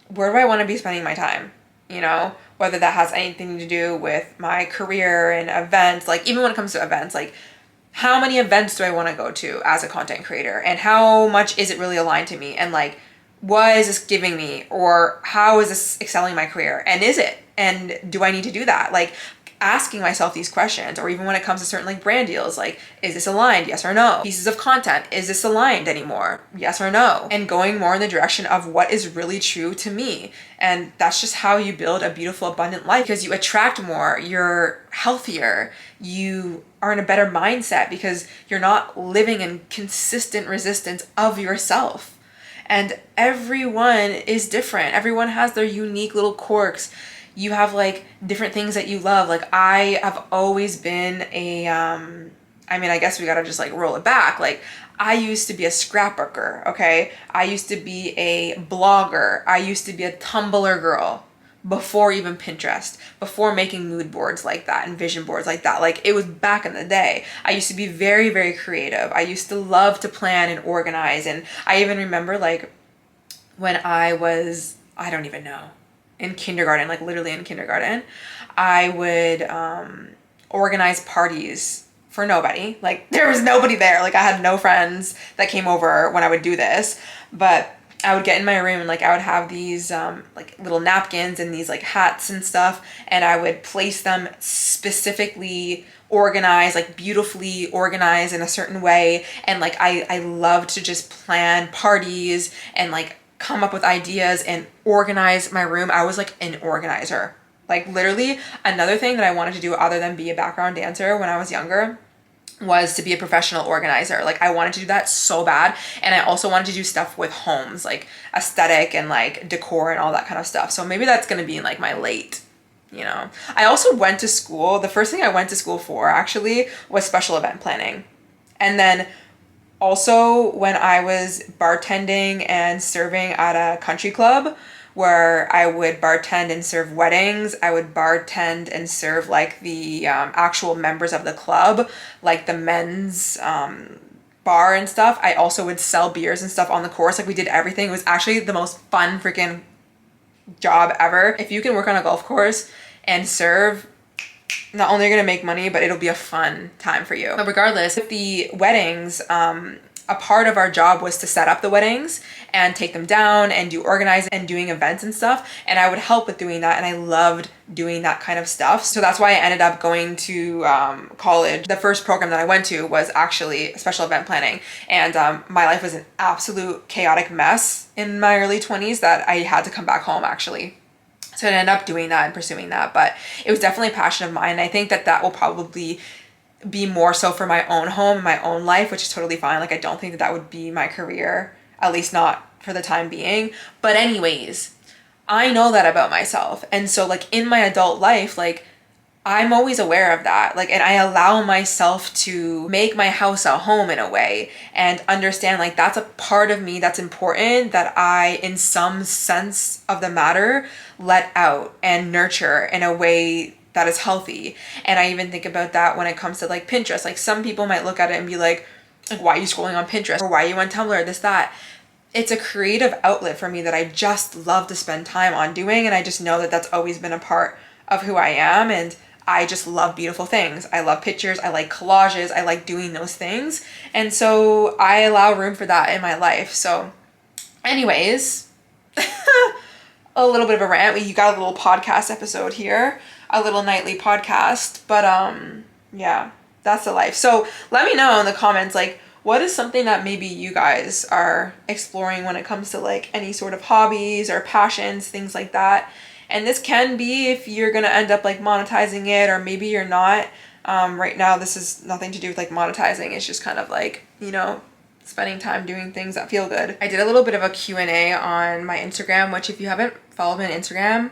where do I want to be spending my time? You know, whether that has anything to do with my career and events, like even when it comes to events, like how many events do I want to go to as a content creator, and how much is it really aligned to me, and like what is this giving me, or how is this excelling my career, and is it, and do I need to do that? Like asking myself these questions. Or even when it comes to certain like brand deals, like is this aligned, yes or no? Pieces of content, is this aligned anymore, yes or no? And going more in the direction of what is really true to me. And that's just how you build a beautiful, abundant life, because you attract more, you're healthier, you are in a better mindset because you're not living in consistent resistance of yourself. And everyone is different. Everyone has their unique little quirks. You have like different things that you love. Like I have always been I guess we gotta just like roll it back. Like I used to be a scrapbooker, okay? I used to be a blogger. I used to be a Tumblr girl before even Pinterest, before making mood boards like that and vision boards like that. Like it was back in the day. I used to be very, very creative. I used to love to plan and organize. And I even remember like when I was, I don't even know, in kindergarten, like literally in kindergarten, I would organize parties for nobody. Like there was nobody there. Like I had no friends that came over when I would do this, but I would get in my room and like I would have these like little napkins and these like hats and stuff, and I would place them specifically organized, like beautifully organized in a certain way. And like I love to just plan parties and like come up with ideas and organize my room. I was like an organizer. Like literally another thing that I wanted to do other than be a background dancer when I was younger was to be a professional organizer. Like I wanted to do that so bad. And I also wanted to do stuff with homes, like aesthetic and like decor and all that kind of stuff. So maybe that's going to be in like my late, you know. I also went to school. The first thing I went to school for actually was special event planning. And then also when I was bartending and serving at a country club where I would bartend and serve weddings, I would bartend and serve like the actual members of the club, like the men's bar and stuff. I also would sell beers and stuff on the course. Like we did everything. It was actually the most fun freaking job ever. If you can work on a golf course and serve, not only are you gonna make money, but it'll be a fun time for you. But regardless, with the weddings, a part of our job was to set up the weddings and take them down and do organizing and doing events and stuff. And I would help with doing that. And I loved doing that kind of stuff. So that's why I ended up going to college. The first program that I went to was actually special event planning. And my life was an absolute chaotic mess in my early 20s that I had to come back home actually. So I ended up doing that and pursuing that. But it was definitely a passion of mine. And I think that that will probably be more so for my own home, my own life, which is totally fine. Like, I don't think that that would be my career, at least not for the time being. But anyways, I know that about myself. And so like in my adult life, like I'm always aware of that. Like, and I allow myself to make my house a home in a way and understand like that's a part of me that's important that I, in some sense of the matter, let out and nurture in a way that is healthy. And I even think about that when it comes to like Pinterest. Like some people might look at it and be like, why are you scrolling on Pinterest? Or why are you on Tumblr? This, that. It's a creative outlet for me that I just love to spend time on doing. And I just know that that's always been a part of who I am. And I just love beautiful things. I love pictures. I like collages. I like doing those things. And so I allow room for that in my life. So anyways, a little bit of a rant. You got a little podcast episode here, a little nightly podcast, but yeah, that's the life. So let me know in the comments, like, what is something that maybe you guys are exploring when it comes to like any sort of hobbies or passions, things like that. And this can be if you're gonna end up like monetizing it, or maybe you're not. Right now, this is nothing to do with like monetizing. It's just kind of like, you know, spending time doing things that feel good. I did a little bit of a Q&A on my Instagram, which if you haven't followed me on Instagram,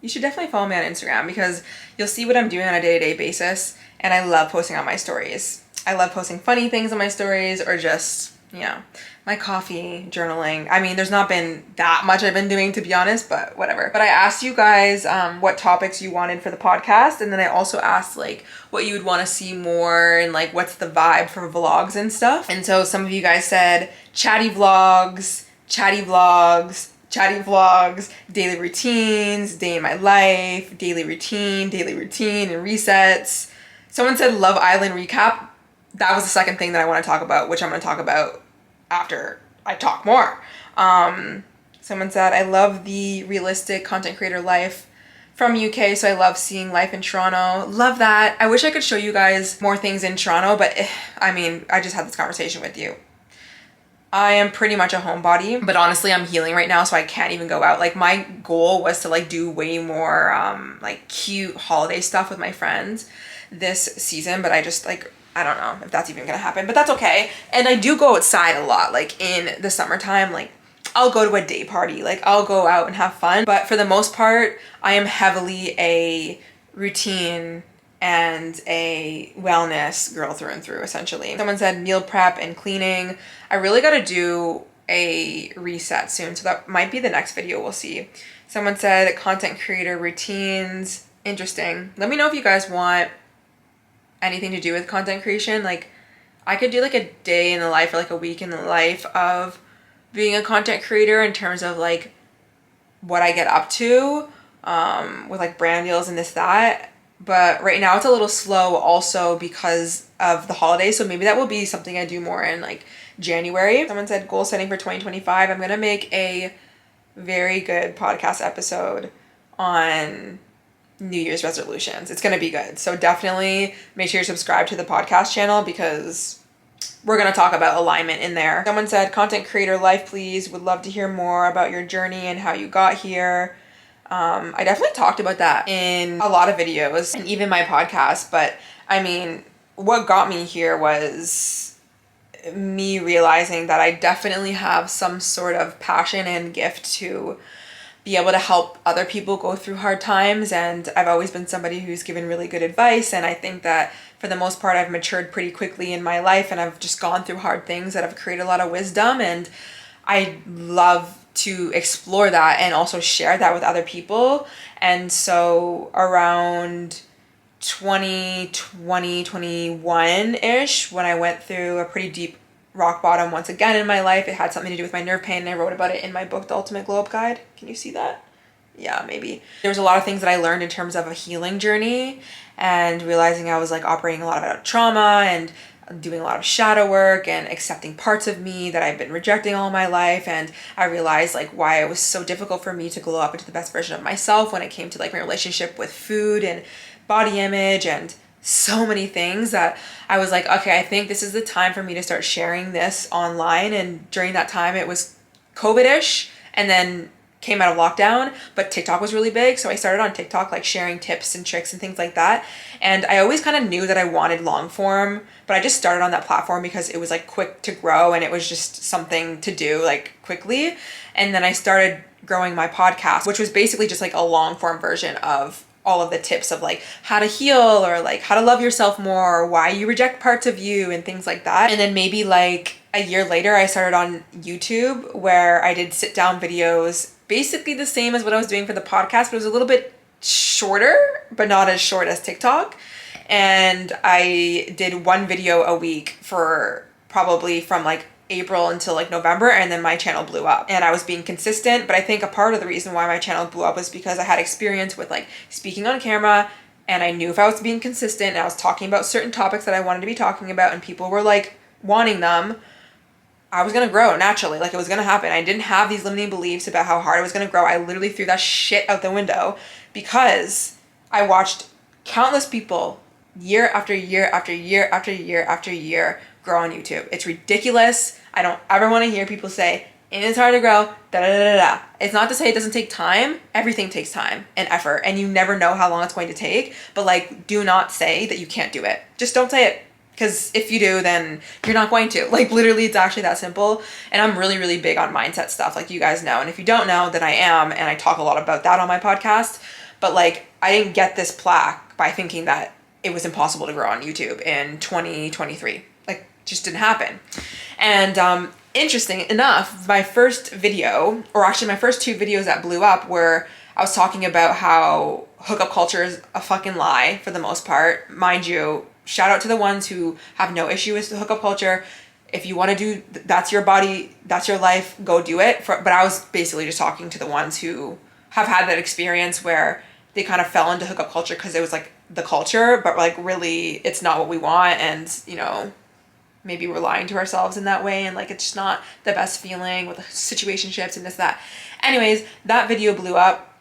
you should definitely follow me on Instagram because you'll see what I'm doing on a day-to-day basis. And I love posting on my stories. I love posting funny things on my stories, or just, you know, my coffee, journaling. I mean, there's not been that much I've been doing, to be honest, but whatever. But I asked you guys what topics you wanted for the podcast. And then I also asked like what you would want to see more and like what's the vibe for vlogs and stuff. And so some of you guys said chatty vlogs, daily routines, day in my life, daily routine, and resets. Someone said Love Island recap. That was the second thing that I want to talk about, which I'm going to talk about after I talk more. Someone said, I love the realistic content creator life from UK, so I love seeing life in Toronto. Love that. I wish I could show you guys more things in Toronto, but I mean, I just had this conversation with you. I am pretty much a homebody, but honestly, I'm healing right now, so I can't even go out. Like, my goal was to like do way more like cute holiday stuff with my friends this season, but I just like, I don't know if that's even gonna happen, but that's okay. And I do go outside a lot, like in the summertime, like I'll go to a day party, like I'll go out and have fun. But for the most part, I am heavily a routine and a wellness girl through and through, essentially. Someone said meal prep and cleaning. I really gotta do a reset soon, so that might be the next video, we'll see. Someone said content creator routines. Interesting. Let me know if you guys want anything to do with content creation. Like, I could do like a day in the life or like a week in the life of being a content creator in terms of like what I get up to with like brand deals and this, that. But right now it's a little slow also because of the holidays, so maybe that will be something I do more in like January. Someone said goal setting for 2025. I'm gonna make a very good podcast episode on New Year's resolutions. It's gonna be good. So definitely make sure you subscribe to the podcast channel because we're gonna talk about alignment in there. Someone said content creator life, please. Would love to hear more about your journey and how you got here. I definitely talked about that in a lot of videos and even my podcast, but I mean, what got me here was me realizing that I definitely have some sort of passion and gift to be able to help other people go through hard times. And I've always been somebody who's given really good advice. And I think that for the most part, I've matured pretty quickly in my life, and I've just gone through hard things that have created a lot of wisdom. And I love to explore that and also share that with other people. And so around 2020, 21-ish, when I went through a pretty deep rock bottom once again in my life, it had something to do with my nerve pain, and I wrote about it in my book, The Ultimate Glow Up Guide. Can you see that? Yeah, maybe. There was a lot of things that I learned in terms of a healing journey and realizing I was like operating a lot of out of trauma and doing a lot of shadow work and accepting parts of me that I've been rejecting all my life. And I realized like why it was so difficult for me to glow up into the best version of myself when it came to like my relationship with food and body image and so many things, that I was like, okay, I think this is the time for me to start sharing this online. And during that time it was COVID-ish, and then came out of lockdown, but TikTok was really big. So I started on TikTok, like sharing tips and tricks and things like that. And I always kind of knew that I wanted long form, but I just started on that platform because it was like quick to grow and it was just something to do like quickly. And then I started growing my podcast, which was basically just like a long form version of all of the tips of like how to heal, or like how to love yourself more, or why you reject parts of you and things like that. And then maybe like a year later, I started on YouTube, where I did sit down videos, basically the same as what I was doing for the podcast, but it was a little bit shorter, but not as short as TikTok. And I did one video a week for probably from like April until like November, and then my channel blew up and I was being consistent. But I think a part of the reason why my channel blew up was because I had experience with like speaking on camera, and I knew if I was being consistent and I was talking about certain topics that I wanted to be talking about and people were like wanting them, I was gonna grow naturally. Like it was gonna happen. I didn't have these limiting beliefs about how hard I was gonna grow. I literally threw that shit out the window because I watched countless people year after year after year after year after year grow on YouTube. It's ridiculous. I don't ever want to hear people say it's hard to grow, da da da da. It's not to say it doesn't take time. Everything takes time and effort, and you never know how long it's going to take. But like, do not say that you can't do it. Just don't say it. Because if you do, then you're not going to. Like literally, it's actually that simple. And I'm really, really big on mindset stuff, like you guys know. And if you don't know, then I am. And I talk a lot about that on my podcast. But like, I didn't get this plaque by thinking that it was impossible to grow on YouTube in 2023. Like, just didn't happen. And interesting enough, my first video, or actually my first two videos that blew up, were I was talking about how hookup culture is a fucking lie for the most part. Mind you, shout out to the ones who have no issue with the hookup culture. If you want to do, that's your body, that's your life, go do it. But I was basically just talking to the ones who have had that experience where they kind of fell into hookup culture because it was like the culture, but like really it's not what we want. And, you know, maybe we're lying to ourselves in that way. And like, it's just not the best feeling with situationships and this, that. Anyways, that video blew up.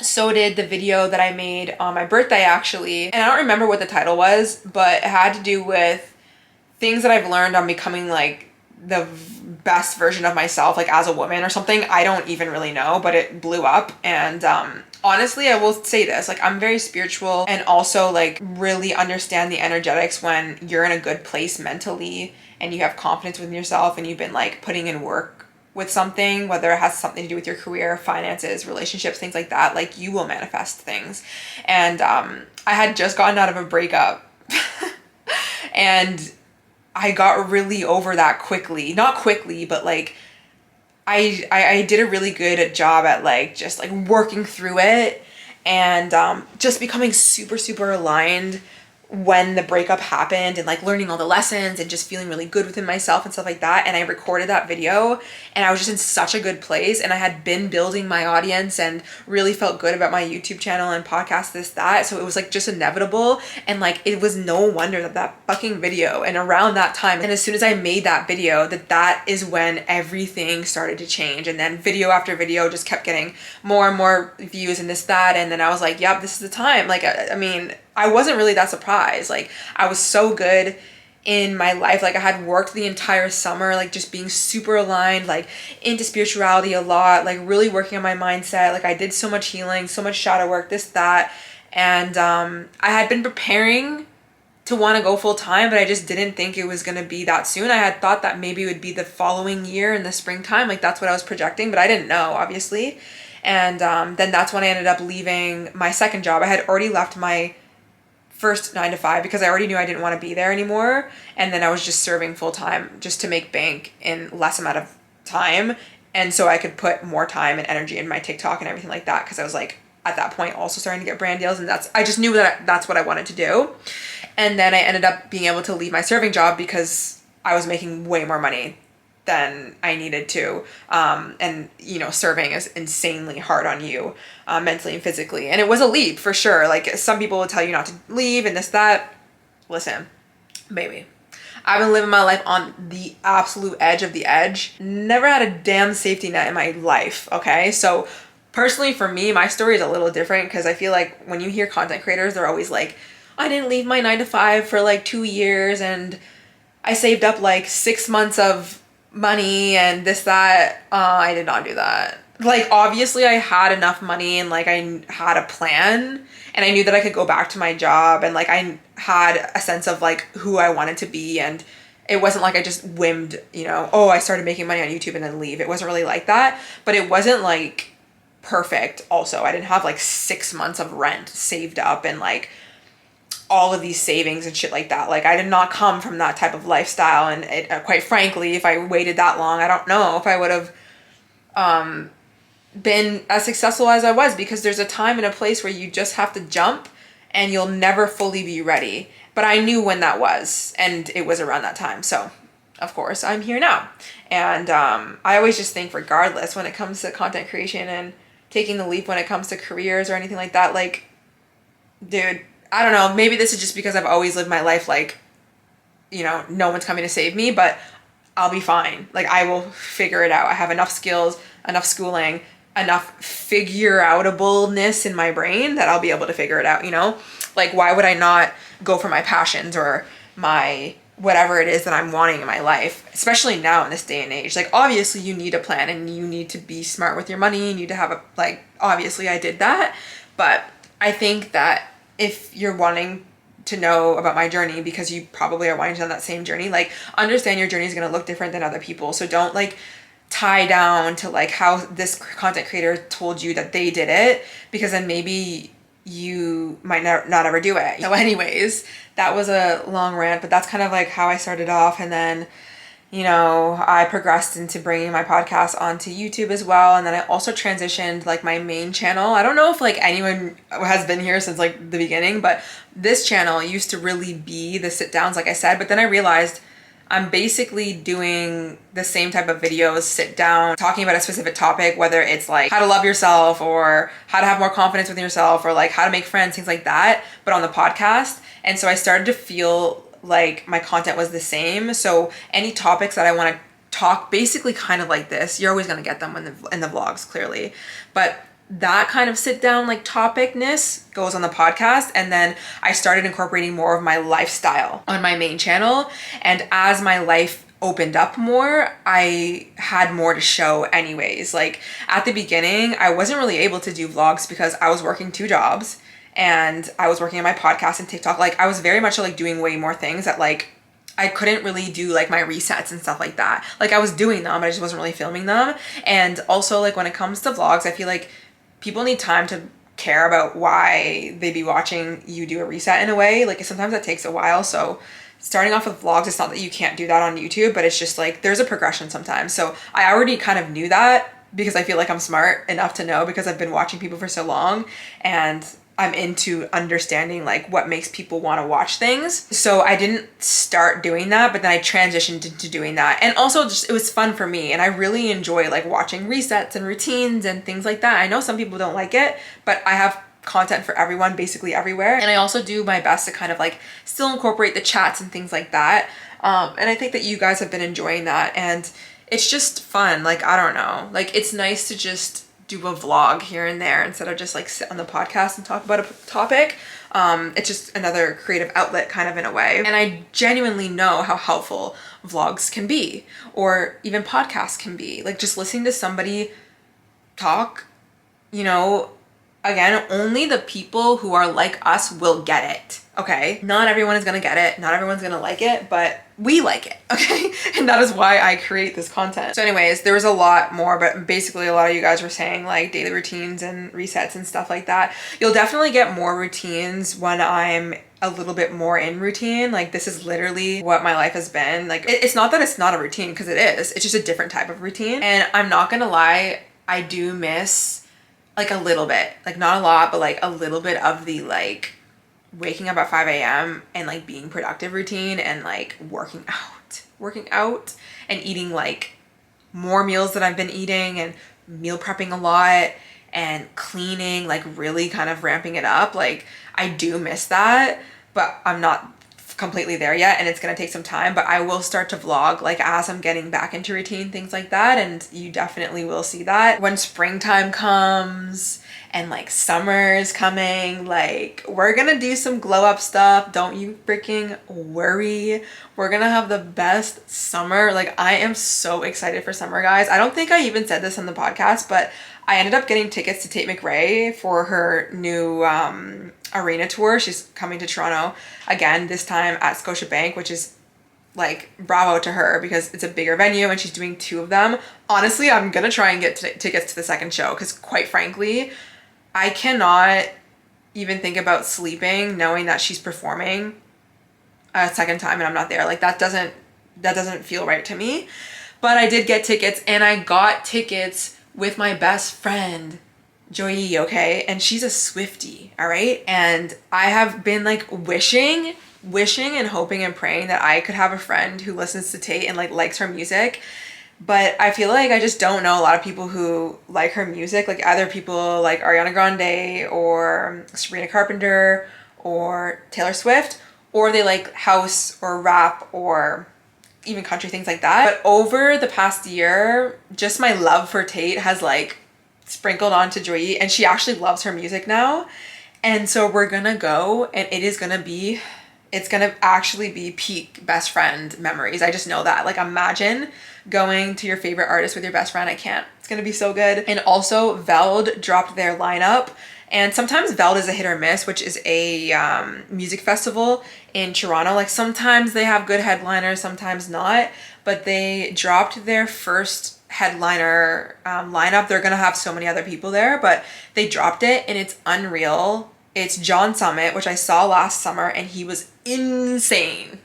So did the video that I made on my birthday, actually. And I don't remember what the title was, but it had to do with things that I've learned on becoming like the best version of myself, like as a woman or something. I don't even really know, but it blew up. And honestly, I will say this, like I'm very spiritual and also like really understand the energetics when you're in a good place mentally and you have confidence within yourself and you've been like putting in work with something, whether it has something to do with your career, finances, relationships, things like that, like you will manifest things. And I had just gotten out of a breakup and I got really over that quickly. Not quickly, but like I did a really good job at like just like working through it and just becoming super, super aligned when the breakup happened and like learning all the lessons and just feeling really good within myself and stuff like that. And I recorded that video and I was just in such a good place, and I had been building my audience and really felt good about my YouTube channel and podcast, this, that. So it was like just inevitable. And like, it was no wonder that that fucking video, and around that time, and as soon as I made that video, that is when everything started to change. And then video after video just kept getting more and more views and this, that. And then I was like, yep, this is the time. Like, I mean, I wasn't really that surprised. Like I was so good in my life. Like I had worked the entire summer, like just being super aligned, like into spirituality a lot, like really working on my mindset. Like I did so much healing, so much shadow work, this, that. And I had been preparing to want to go full time, but I just didn't think it was going to be that soon. I had thought that maybe it would be the following year in the springtime. Like that's what I was projecting, but I didn't know, obviously. And then that's when I ended up leaving my second job. I had already left my first 9 to 5 because I already knew I didn't want to be there anymore. And then I was just serving full time just to make bank in less amount of time. And so I could put more time and energy in my TikTok and everything like that. Cause I was like, at that point also starting to get brand deals, and I just knew that that's what I wanted to do. And then I ended up being able to leave my serving job because I was making way more money than I needed to. And you know, serving is insanely hard on you, mentally and physically. And it was a leap for sure. Like some people will tell you not to leave and this, that. Listen, baby, I've been living my life on the absolute edge of the edge. Never had a damn safety net in my life, okay? So personally for me, my story is a little different because I feel like when you hear content creators, they're always like, I didn't leave my 9 to 5 for like 2 years and I saved up like 6 months of money and this, that. I did not do that. Like, obviously I had enough money and like I had a plan and I knew that I could go back to my job and like I had a sense of like who I wanted to be, and it wasn't like I just whimmed, you know, oh, I started making money on YouTube and then leave. It wasn't really like that, but it wasn't like perfect also. I didn't have like 6 months of rent saved up and like all of these savings and shit like that. Like, I did not come from that type of lifestyle, and it, quite frankly, if I waited that long, I don't know if I would have been as successful as I was, because there's a time and a place where you just have to jump and you'll never fully be ready. But I knew when that was, and it was around that time. So of course I'm here now. And I always just think, regardless, when it comes to content creation and taking the leap when it comes to careers or anything like that, like, dude, I don't know, maybe this is just because I've always lived my life like, you know, no one's coming to save me, but I'll be fine. Like, I will figure it out. I have enough skills, enough schooling, enough figure-outableness in my brain that I'll be able to figure it out, you know? Like, why would I not go for my passions or my whatever it is that I'm wanting in my life, especially now in this day and age? Like, obviously you need a plan and you need to be smart with your money. You need to have a, like, obviously I did that, but I think that if you're wanting to know about my journey, because you probably are wanting to know that same journey, like, understand your journey is going to look different than other people. So don't like tie down to like how this content creator told you that they did it, because then maybe you might not ever do it. So anyways, that was a long rant, but that's kind of like how I started off. And then, you know, I progressed into bringing my podcast onto YouTube as well. And then I also transitioned like my main channel. I don't know if like anyone has been here since like the beginning, but this channel used to really be the sit downs, like I said, but then I realized I'm basically doing the same type of videos, sit down, talking about a specific topic, whether it's like how to love yourself or how to have more confidence with yourself or like how to make friends, things like that, but on the podcast. And so I started to feel like my content was the same. So any topics that I want to talk, basically kind of like this, you're always going to get them in the vlogs, clearly. But that kind of sit down like topicness goes on the podcast. And then I started incorporating more of my lifestyle on my main channel. And as my life opened up more, I had more to show anyways. Like, at the beginning, I wasn't really able to do vlogs because I was working 2 jobs and I was working on my podcast and TikTok. Like, I was very much like doing way more things that like I couldn't really do like my resets and stuff like that. Like, I was doing them, but I just wasn't really filming them. And also, like, when it comes to vlogs, I feel like people need time to care about why they be watching you do a reset in a way. Like, sometimes that takes a while. So starting off with vlogs, it's not that you can't do that on YouTube, but it's just like there's a progression sometimes. So I already kind of knew that because I feel like I'm smart enough to know, because I've been watching people for so long and I'm into understanding like what makes people want to watch things. So I didn't start doing that, but then I transitioned into doing that. And also just, it was fun for me. And I really enjoy like watching resets and routines and things like that. I know some people don't like it, but I have content for everyone basically everywhere. And I also do my best to kind of like still incorporate the chats and things like that. And I think that you guys have been enjoying that. And it's just fun. Like, I don't know, like, it's nice to just do a vlog here and there instead of just like sit on the podcast and talk about a topic. It's just another creative outlet kind of in a way. And I genuinely know how helpful vlogs can be, or even podcasts can be. Like, just listening to somebody talk, you know, again, only the people who are like us will get it, okay? Not everyone is gonna get it, not everyone's gonna like it, but we like it, okay? And that is why I create this content. So anyways, there was a lot more, but basically a lot of you guys were saying like daily routines and resets and stuff like that. You'll definitely get more routines when I'm a little bit more in routine. Like, this is literally what my life has been. Like, it's not that it's not a routine, because it is. It's just a different type of routine. And I'm not gonna lie, I do miss like a little bit, like not a lot, but like a little bit of the like waking up at 5 a.m. and like being productive routine and like working out and eating like more meals that I've been eating and meal prepping a lot and cleaning, like really kind of ramping it up. Like, I do miss that, but I'm not completely there yet, and it's gonna take some time, but I will start to vlog like as I'm getting back into routine, things like that, and you definitely will see that. When springtime comes and like summer is coming, like we're gonna do some glow up stuff. Don't you freaking worry. We're gonna have the best summer. Like I am so excited for summer, guys. I don't think I even said this on the podcast, but I ended up getting tickets to Tate McRae for her new arena tour. She's coming to Toronto again, this time at Scotiabank, which is like bravo to her because it's a bigger venue and she's doing 2 of them. Honestly, I'm gonna try and get tickets to the second show because quite frankly, I cannot even think about sleeping knowing that she's performing a second time and I'm not there. Like that doesn't feel right to me. But I did get tickets, and I got tickets with my best friend Joy, okay? And she's a Swiftie, all right? And I have been like wishing and hoping and praying that I could have a friend who listens to Tate and like likes her music. But I feel like I just don't know a lot of people who like her music, like either people like Ariana Grande or Sabrina Carpenter or Taylor Swift, or they like house or rap or even country, things like that. But over the past year, just my love for Tate has like sprinkled onto Joy, and she actually loves her music now. And so we're gonna go, and it's gonna actually be peak best friend memories. I just know that. Like imagine going to your favorite artist with your best friend. I can't. It's gonna be so good. And also Veld dropped their lineup, and sometimes Veld is a hit or miss, which is a music festival in Toronto. Like sometimes they have good headliners, sometimes not, but they dropped their first headliner lineup. They're gonna have so many other people there, but they dropped it and it's unreal. It's John Summit, which I saw last summer, and he was insane.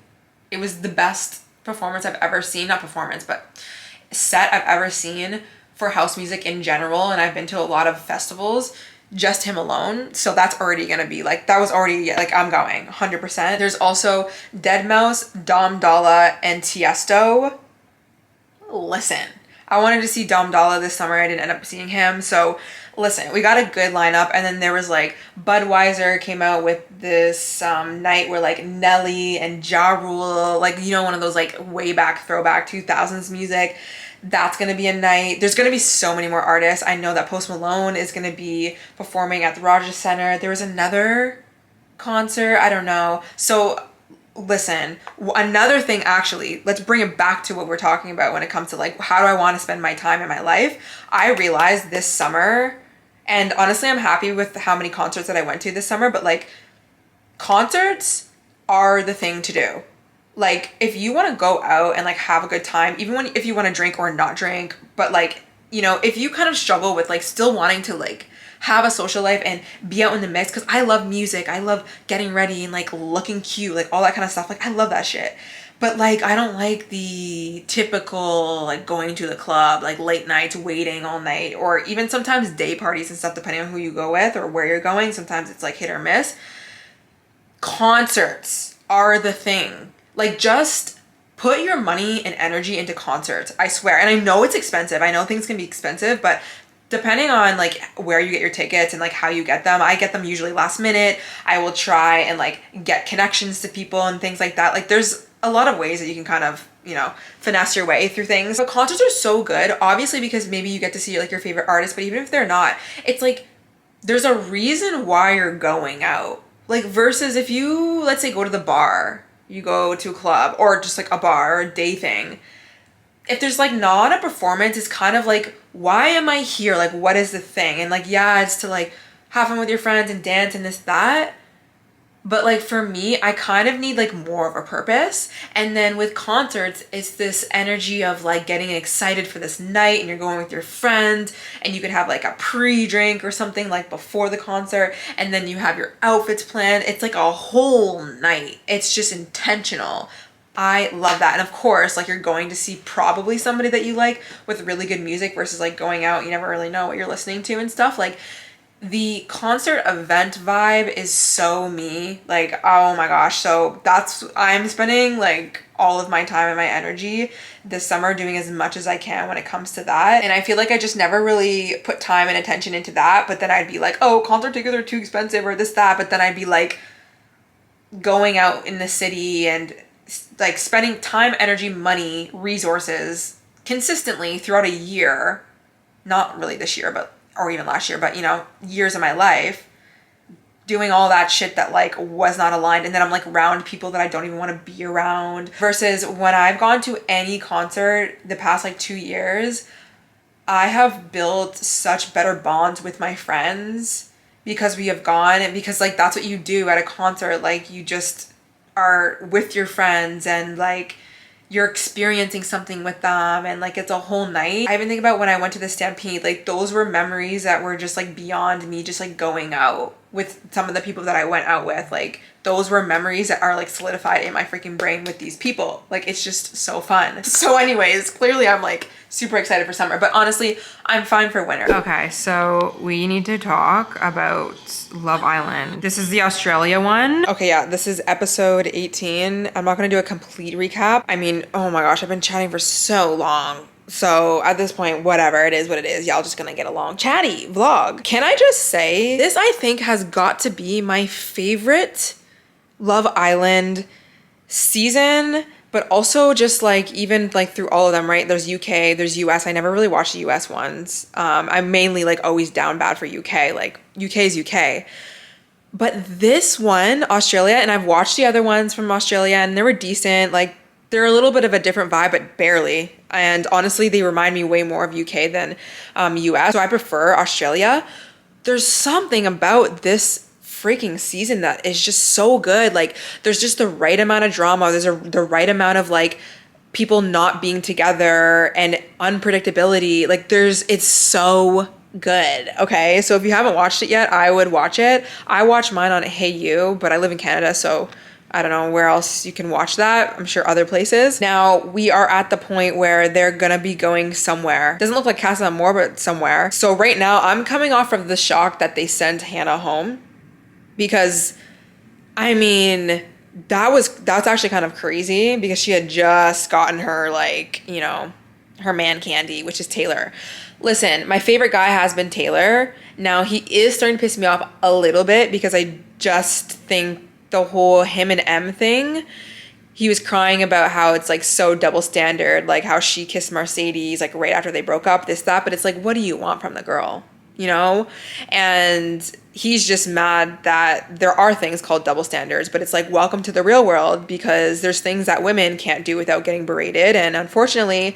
It was the best performance I've ever seen, not performance, but set I've ever seen for house music in general. And I've been to a lot of festivals, just him alone. So that's already gonna be like, that was already like, I'm going 100%. There's also Deadmau5, Dom Dolla, and Tiesto. Listen, I wanted to see Dom Dolla this summer. I didn't end up seeing him. So listen, we got a good lineup. And then there was like Budweiser came out with this night where like Nelly and Ja Rule, like, you know, one of those like way back throwback 2000s music. That's gonna be a night. There's gonna be so many more artists. I know that Post Malone is gonna be performing at the Rogers Center. There was another concert, I don't know. So listen, another thing, actually, let's bring it back to what we're talking about when it comes to like, how do I want to spend my time in my life? I realized this summer, and honestly, I'm happy with how many concerts that I went to this summer, but like concerts are the thing to do. Like if you want to go out and like have a good time, even if you want to drink or not drink, but like, you know, if you kind of struggle with like still wanting to like have a social life and be out in the mix, because I love music, I love getting ready and like looking cute, like all that kind of stuff, like I love that shit. But like I don't like the typical like going to the club, like late nights, waiting all night, or even sometimes day parties and stuff, depending on who you go with or where you're going. Sometimes it's like hit or miss. Concerts are the thing. Like just put your money and energy into concerts, I swear. And I know it's expensive, I know things can be expensive, but depending on like where you get your tickets and like how you get them, I get them usually last minute. I will try and like get connections to people and things like that. Like there's a lot of ways that you can kind of, you know, finesse your way through things. But concerts are so good, obviously, because maybe you get to see like your favorite artist, but even if they're not, it's like there's a reason why you're going out. Like versus if you, let's say, go to the bar, you go to a club or just like a bar or a day thing. If there's like not a performance, it's kind of like, why am I here? Like, what is the thing? And like, yeah, it's to like have fun with your friends and dance and this, that. But like for me, I kind of need like more of a purpose. And then with concerts, it's this energy of like getting excited for this night, and you're going with your friend, and you could have like a pre-drink or something like before the concert, and then you have your outfits planned. It's like a whole night. It's just intentional. I love that. And of course, like you're going to see probably somebody that you like with really good music versus like going out, you never really know what you're listening to and stuff. Like the concert event vibe is so me. Like, oh my gosh. So I'm spending like all of my time and my energy this summer doing as much as I can when it comes to that. And I feel like I just never really put time and attention into that. But then I'd be like, oh, concert tickets are too expensive or this, that. But then I'd be like, going out in the city and like spending time, energy, money, resources consistently throughout a year, not really this year, but, or even last year, but you know, years of my life, doing all that shit that like was not aligned, and then I'm like around people that I don't even want to be around. Versus when I've gone to any concert the past like 2 years, I have built such better bonds with my friends because we have gone, and because like that's what you do at a concert. Like you just are with your friends and like you're experiencing something with them, and like it's a whole night. I even think about when I went to the Stampede, like those were memories that were just like beyond me just like going out with some of the people that I went out with. Like those were memories that are like solidified in my freaking brain with these people. Like it's just so fun. So anyways, clearly I'm like super excited for summer, but honestly, I'm fine for winter. Okay, so we need to talk about Love Island. This is the Australia one. Okay, yeah, this is episode 18. I'm not gonna do a complete recap. I mean, oh my gosh, I've been chatting for so long. So at this point, whatever, it is what it is. Y'all just gonna get along. Chatty vlog. Can I just say, this I think has got to be my favorite Love Island season, but also just like even like through all of them, right? There's UK, there's US. I never really watched the US ones. I'm mainly like always down bad for UK. Like UK is UK. But this one, Australia, and I've watched the other ones from Australia and they were decent. Like they're a little bit of a different vibe, but barely. And honestly, they remind me way more of UK than US. So I prefer Australia. There's something about this freaking season that is just so good. Like there's just the right amount of drama. There's the right amount of like people not being together and unpredictability. Like it's so good. Okay. So if you haven't watched it yet, I would watch it. I watch mine on Hey You, but I live in Canada, so I don't know where else you can watch that. I'm sure other places. Now we are at the point where they're gonna be going somewhere. Doesn't look like Casa Amor, but somewhere. So right now I'm coming off of the shock that they sent Hannah home, because I mean, that's actually kind of crazy because she had just gotten her like, you know, her man candy, which is Taylor. Listen, my favorite guy has been Taylor. Now he is starting to piss me off a little bit because I just think the whole him and M thing, he was crying about how it's like so double standard, like how she kissed Mercedes like right after they broke up, this, that, but it's like, what do you want from the girl? You know? And he's just mad that there are things called double standards, but it's like, welcome to the real world, because there's things that women can't do without getting berated. And unfortunately,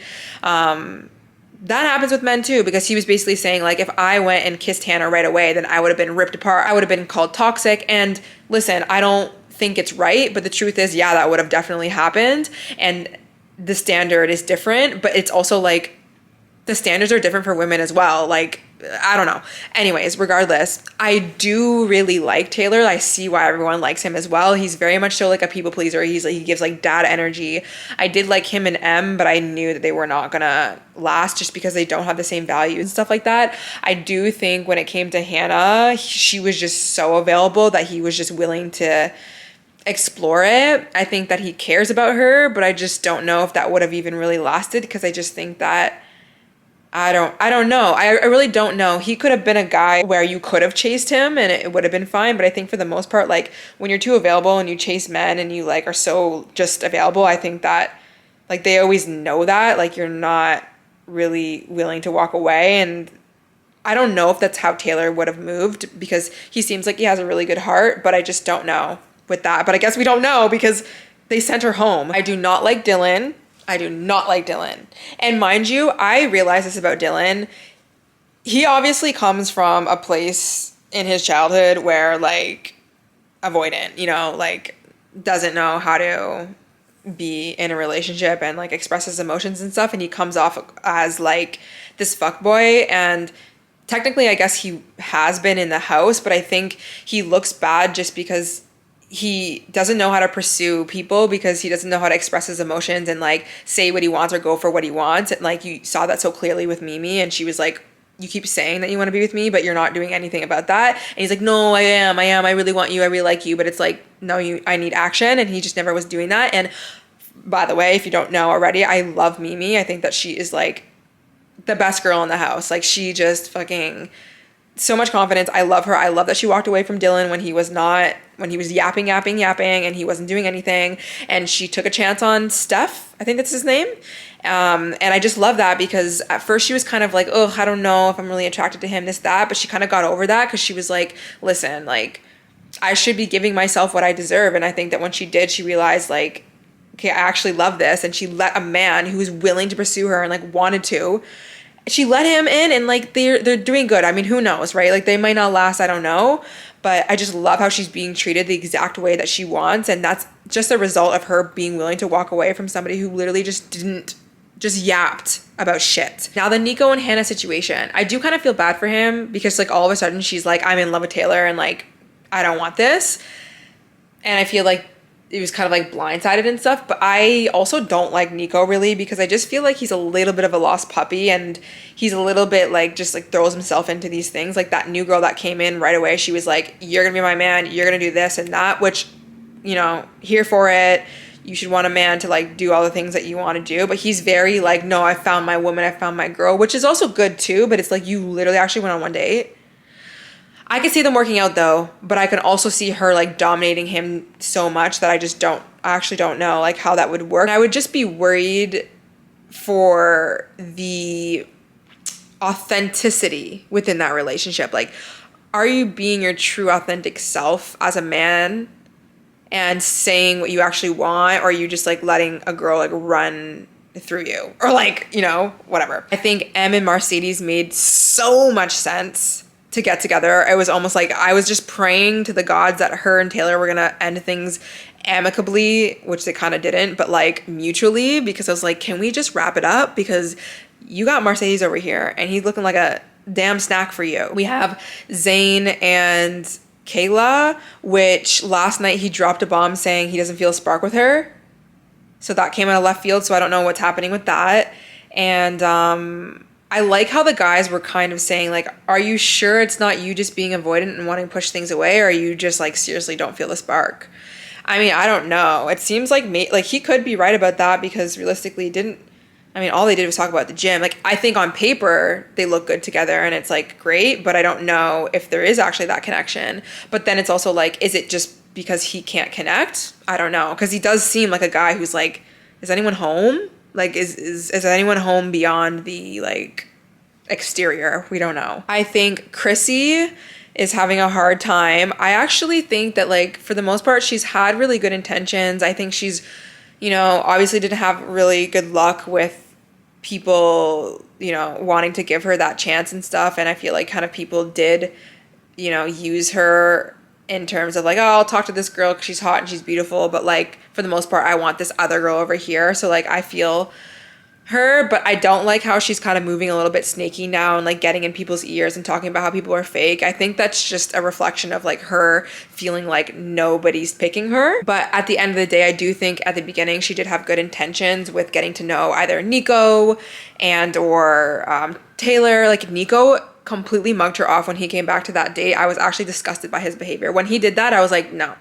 that happens with men too, because he was basically saying like, if I went and kissed Hannah right away, then I would have been ripped apart. I would have been called toxic. And listen, I don't think it's right, but the truth is, yeah, that would have definitely happened. And the standard is different, but it's also like the standards are different for women as well. Like, I don't know. Anyways, regardless, I do really like Taylor. I see why everyone likes him as well. He's very much so like a people pleaser. He gives like dad energy. I did like him and M, but I knew that they were not gonna last just because they don't have the same values and stuff like that. I do think when it came to Hannah, she was just so available that he was just willing to explore it. I think that he cares about her, but I just don't know if that would have even really lasted, because I just think that I don't know. I really don't know. He could have been a guy where you could have chased him and it would have been fine. But I think for the most part, like when you're too available and you chase men and you like are so just available, I think that like they always know that like you're not really willing to walk away. And I don't know if that's how Taylor would have moved, because he seems like he has a really good heart, but I just don't know with that. But I guess we don't know because they sent her home. I do not like Dylan. I do not like Dylan. And mind you, I realize this about Dylan. He obviously comes from a place in his childhood where like avoidant, you know, like doesn't know how to be in a relationship and like express his emotions and stuff. And he comes off as like this fuckboy, and technically I guess he has been in the house, but I think he looks bad just because he doesn't know how to pursue people, because he doesn't know how to express his emotions and like say what he wants or go for what he wants. And like you saw that so clearly with Mimi, and she was like, you keep saying that you want to be with me, but you're not doing anything about that. And he's like, no, I am, I really want you, I really like you. But it's like, no, I need action. And he just never was doing that. And by the way, if you don't know already, I love Mimi. I think that she is like the best girl in the house. Like she just fucking so much confidence. I love her. I love that she walked away from Dylan when he was yapping, and he wasn't doing anything. And she took a chance on Steph, I think that's his name. And I just love that because at first she was kind of like, oh, I don't know if I'm really attracted to him, this, that. But she kind of got over that because she was like, listen, like, I should be giving myself what I deserve. And I think that when she did, she realized like, okay, I actually love this. And she let a man who was willing to pursue her and like wanted to, she let him in, and like they're doing good. I mean, who knows, right? Like they might not last, I don't know. But I just love how she's being treated the exact way that she wants. And that's just a result of her being willing to walk away from somebody who literally just yapped about shit. Now the Nico and Hannah situation, I do kind of feel bad for him because like all of a sudden she's like, I'm in love with Taylor and like, I don't want this. And I feel like it was kind of like blindsided and stuff, but I also don't like Nico really because I just feel like he's a little bit of a lost puppy and he's a little bit like just like throws himself into these things. Like that new girl that came in right away, she was like, you're gonna be my man, you're gonna do this and that, which, you know, here for it. You should want a man to like do all the things that you want to do, but he's very like, no, I found my woman, I found my girl, which is also good too, but it's like you literally actually went on one date. I could see them working out though, but I can also see her like dominating him so much that I actually don't know like how that would work. And I would just be worried for the authenticity within that relationship. Like, are you being your true authentic self as a man and saying what you actually want, or are you just like letting a girl like run through you or like, you know, whatever. I think Em and Mercedes made so much sense to get together. It was almost like I was just praying to the gods that her and Taylor were gonna end things amicably, which they kind of didn't, but like mutually, because I was like, can we just wrap it up? Because you got Mercedes over here and he's looking like a damn snack for you. We have Zayn and Kayla, which last night he dropped a bomb saying he doesn't feel a spark with her. So that came out of left field, so I don't know what's happening with that. And I like how the guys were kind of saying like, are you sure it's not you just being avoidant and wanting to push things away, or are you just like seriously don't feel the spark? I mean, I don't know. It seems like like he could be right about that because realistically all they did was talk about the gym. Like I think on paper they look good together and it's like great, but I don't know if there is actually that connection. But then it's also like, is it just because he can't connect? I don't know, because he does seem like a guy who's like, is anyone home? Like, is anyone home beyond the, like, exterior? We don't know. I think Chrissy is having a hard time. I actually think that, like, for the most part, she's had really good intentions. I think she's, you know, obviously didn't have really good luck with people, you know, wanting to give her that chance and stuff. And I feel like kind of people did, you know, use her in terms of like, oh, I'll talk to this girl because she's hot and she's beautiful, but like for the most part I want this other girl over here. So like I feel her, but I don't like how she's kind of moving a little bit snaky now and like getting in people's ears and talking about how people are fake. I think that's just a reflection of like her feeling like nobody's picking her. But at the end of the day, I do think at the beginning she did have good intentions with getting to know either Nico and or Taylor. Like Nico completely mugged her off when he came back to that date. I was actually disgusted by his behavior. When he did that, I was like, no.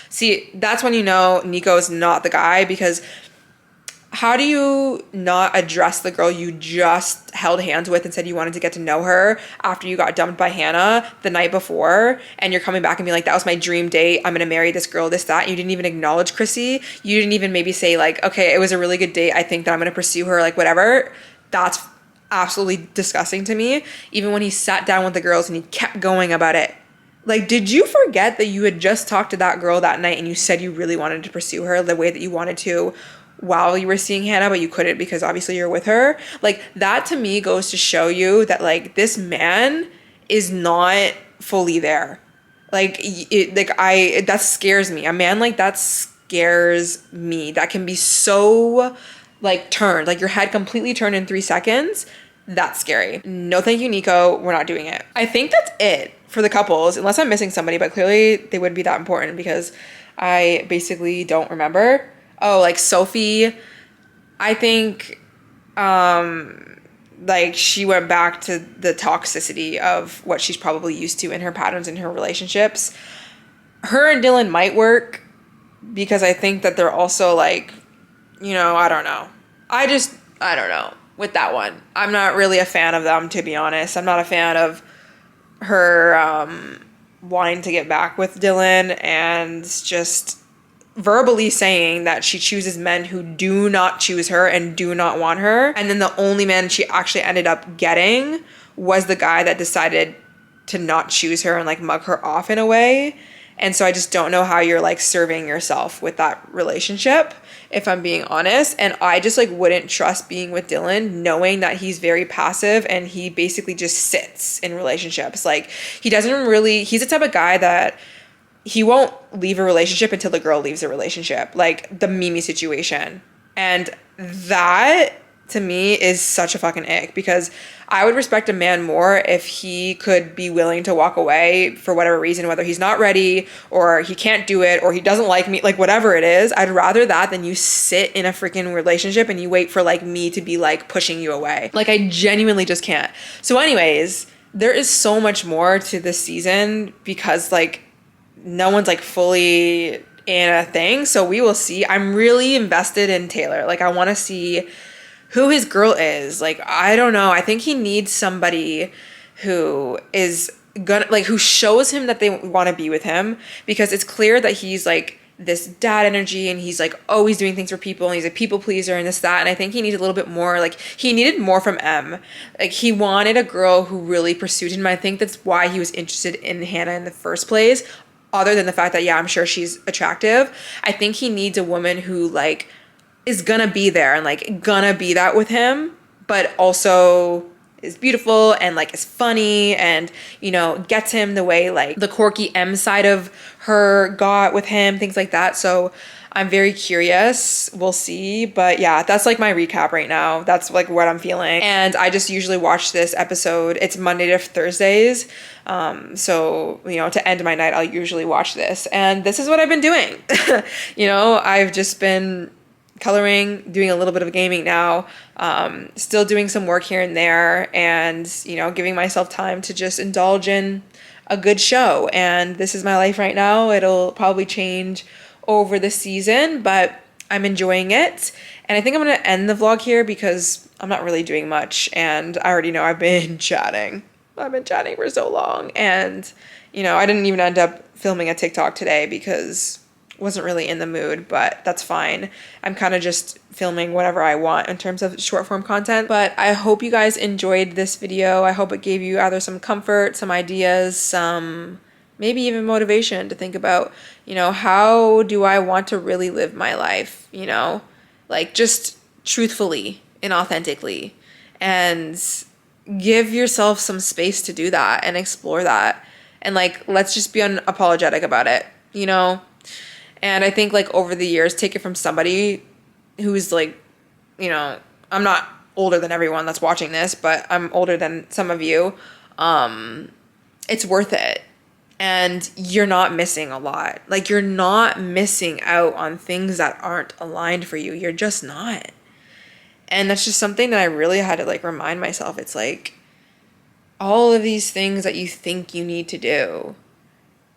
See, that's when you know Nico is not the guy, because how do you not address the girl you just held hands with and said you wanted to get to know her after you got dumped by Hannah the night before, and you're coming back and being like, that was my dream date, I'm gonna marry this girl, this, that, and you didn't even acknowledge Chrissy. You didn't even maybe say like, okay, it was a really good date, I think that I'm gonna pursue her, like whatever. That's absolutely disgusting to me. Even when he sat down with the girls and he kept going about it. Like, did you forget that you had just talked to that girl that night and you said you really wanted to pursue her the way that you wanted to while you were seeing Hannah, but you couldn't because obviously you're with her? Like, that to me goes to show you that like this man is not fully there. Like, that scares me. A man like that scares me. That can be so like turned, like your head completely turned in 3 seconds. That's scary. No, thank you, Nico. We're not doing it. I think that's it for the couples, unless I'm missing somebody, but clearly they wouldn't be that important because I basically don't remember. Oh, like Sophie, I think, like she went back to the toxicity of what she's probably used to in her patterns in her relationships. Her and Dylan might work because I think that they're also like, you know, I don't know. I don't know with that one. I'm not really a fan of them, to be honest. I'm not a fan of her wanting to get back with Dylan and just verbally saying that she chooses men who do not choose her and do not want her. And then the only man she actually ended up getting was the guy that decided to not choose her and like mug her off in a way. And so I just don't know how you're like serving yourself with that relationship, if I'm being honest. And I just like wouldn't trust being with Dylan knowing that he's very passive and he basically just sits in relationships. Like he's the type of guy that he won't leave a relationship until the girl leaves the relationship, like the Mimi situation. And that to me is such a fucking ick, because I would respect a man more if he could be willing to walk away for whatever reason, whether he's not ready or he can't do it or he doesn't like me, like whatever it is. I'd rather that than you sit in a freaking relationship and you wait for like me to be like pushing you away. Like I genuinely just can't. So anyways, there is so much more to this season because like no one's like fully in a thing. So we will see. I'm really invested in Taylor. Like I want to see who his girl is. Like, I don't know. I think he needs somebody who is gonna like, who shows him that they want to be with him, because it's clear that he's like this dad energy and he's like always doing things for people and he's a people pleaser and this, that. And I think he needs a little bit more, like he needed more from M. Like he wanted a girl who really pursued him. I think that's why he was interested in Hannah in the first place. Other than the fact that, yeah, I'm sure she's attractive. I think he needs a woman who like is gonna be there and like gonna be that with him, but also is beautiful and like is funny and, you know, gets him the way like the quirky M side of her got with him, things like that. So I'm very curious. We'll see. But yeah, that's like my recap right now. That's like what I'm feeling. And I just usually watch this episode. It's Monday to Thursdays. So, you know, to end my night, I'll usually watch this. And this is what I've been doing. You know, I've just been coloring, doing a little bit of gaming now, still doing some work here and there, and, you know, giving myself time to just indulge in a good show. And this is my life right now. It'll probably change over the season, but I'm enjoying it. And I think I'm going to end the vlog here because I'm not really doing much. And I already know I've been chatting. I've been chatting for so long. And, you know, I didn't even end up filming a TikTok today because wasn't really in the mood, but that's fine. I'm kind of just filming whatever I want in terms of short form content. But I hope you guys enjoyed this video. I hope it gave you either some comfort, some ideas, some maybe even motivation to think about, you know, how do I want to really live my life, you know, like just truthfully and authentically, and give yourself some space to do that and explore that. And like, let's just be unapologetic about it, you know? And I think like over the years, take it from somebody who's like, you know, I'm not older than everyone that's watching this, but I'm older than some of you. It's worth it. And you're not missing a lot. Like you're not missing out on things that aren't aligned for you. You're just not. And that's just something that I really had to like remind myself. It's like all of these things that you think you need to do,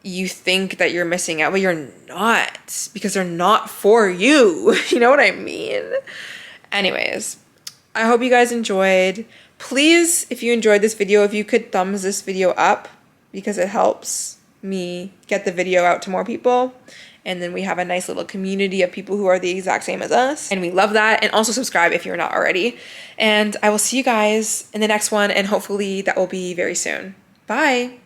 you think that you're missing out, but you're not, because they're not for you. You know what I mean? Anyways, I hope you guys enjoyed. Please, if you enjoyed this video, if you could thumbs this video up, because it helps me get the video out to more people. And then we have a nice little community of people who are the exact same as us. And we love that. And also subscribe if you're not already. And I will see you guys in the next one. And hopefully that will be very soon. Bye.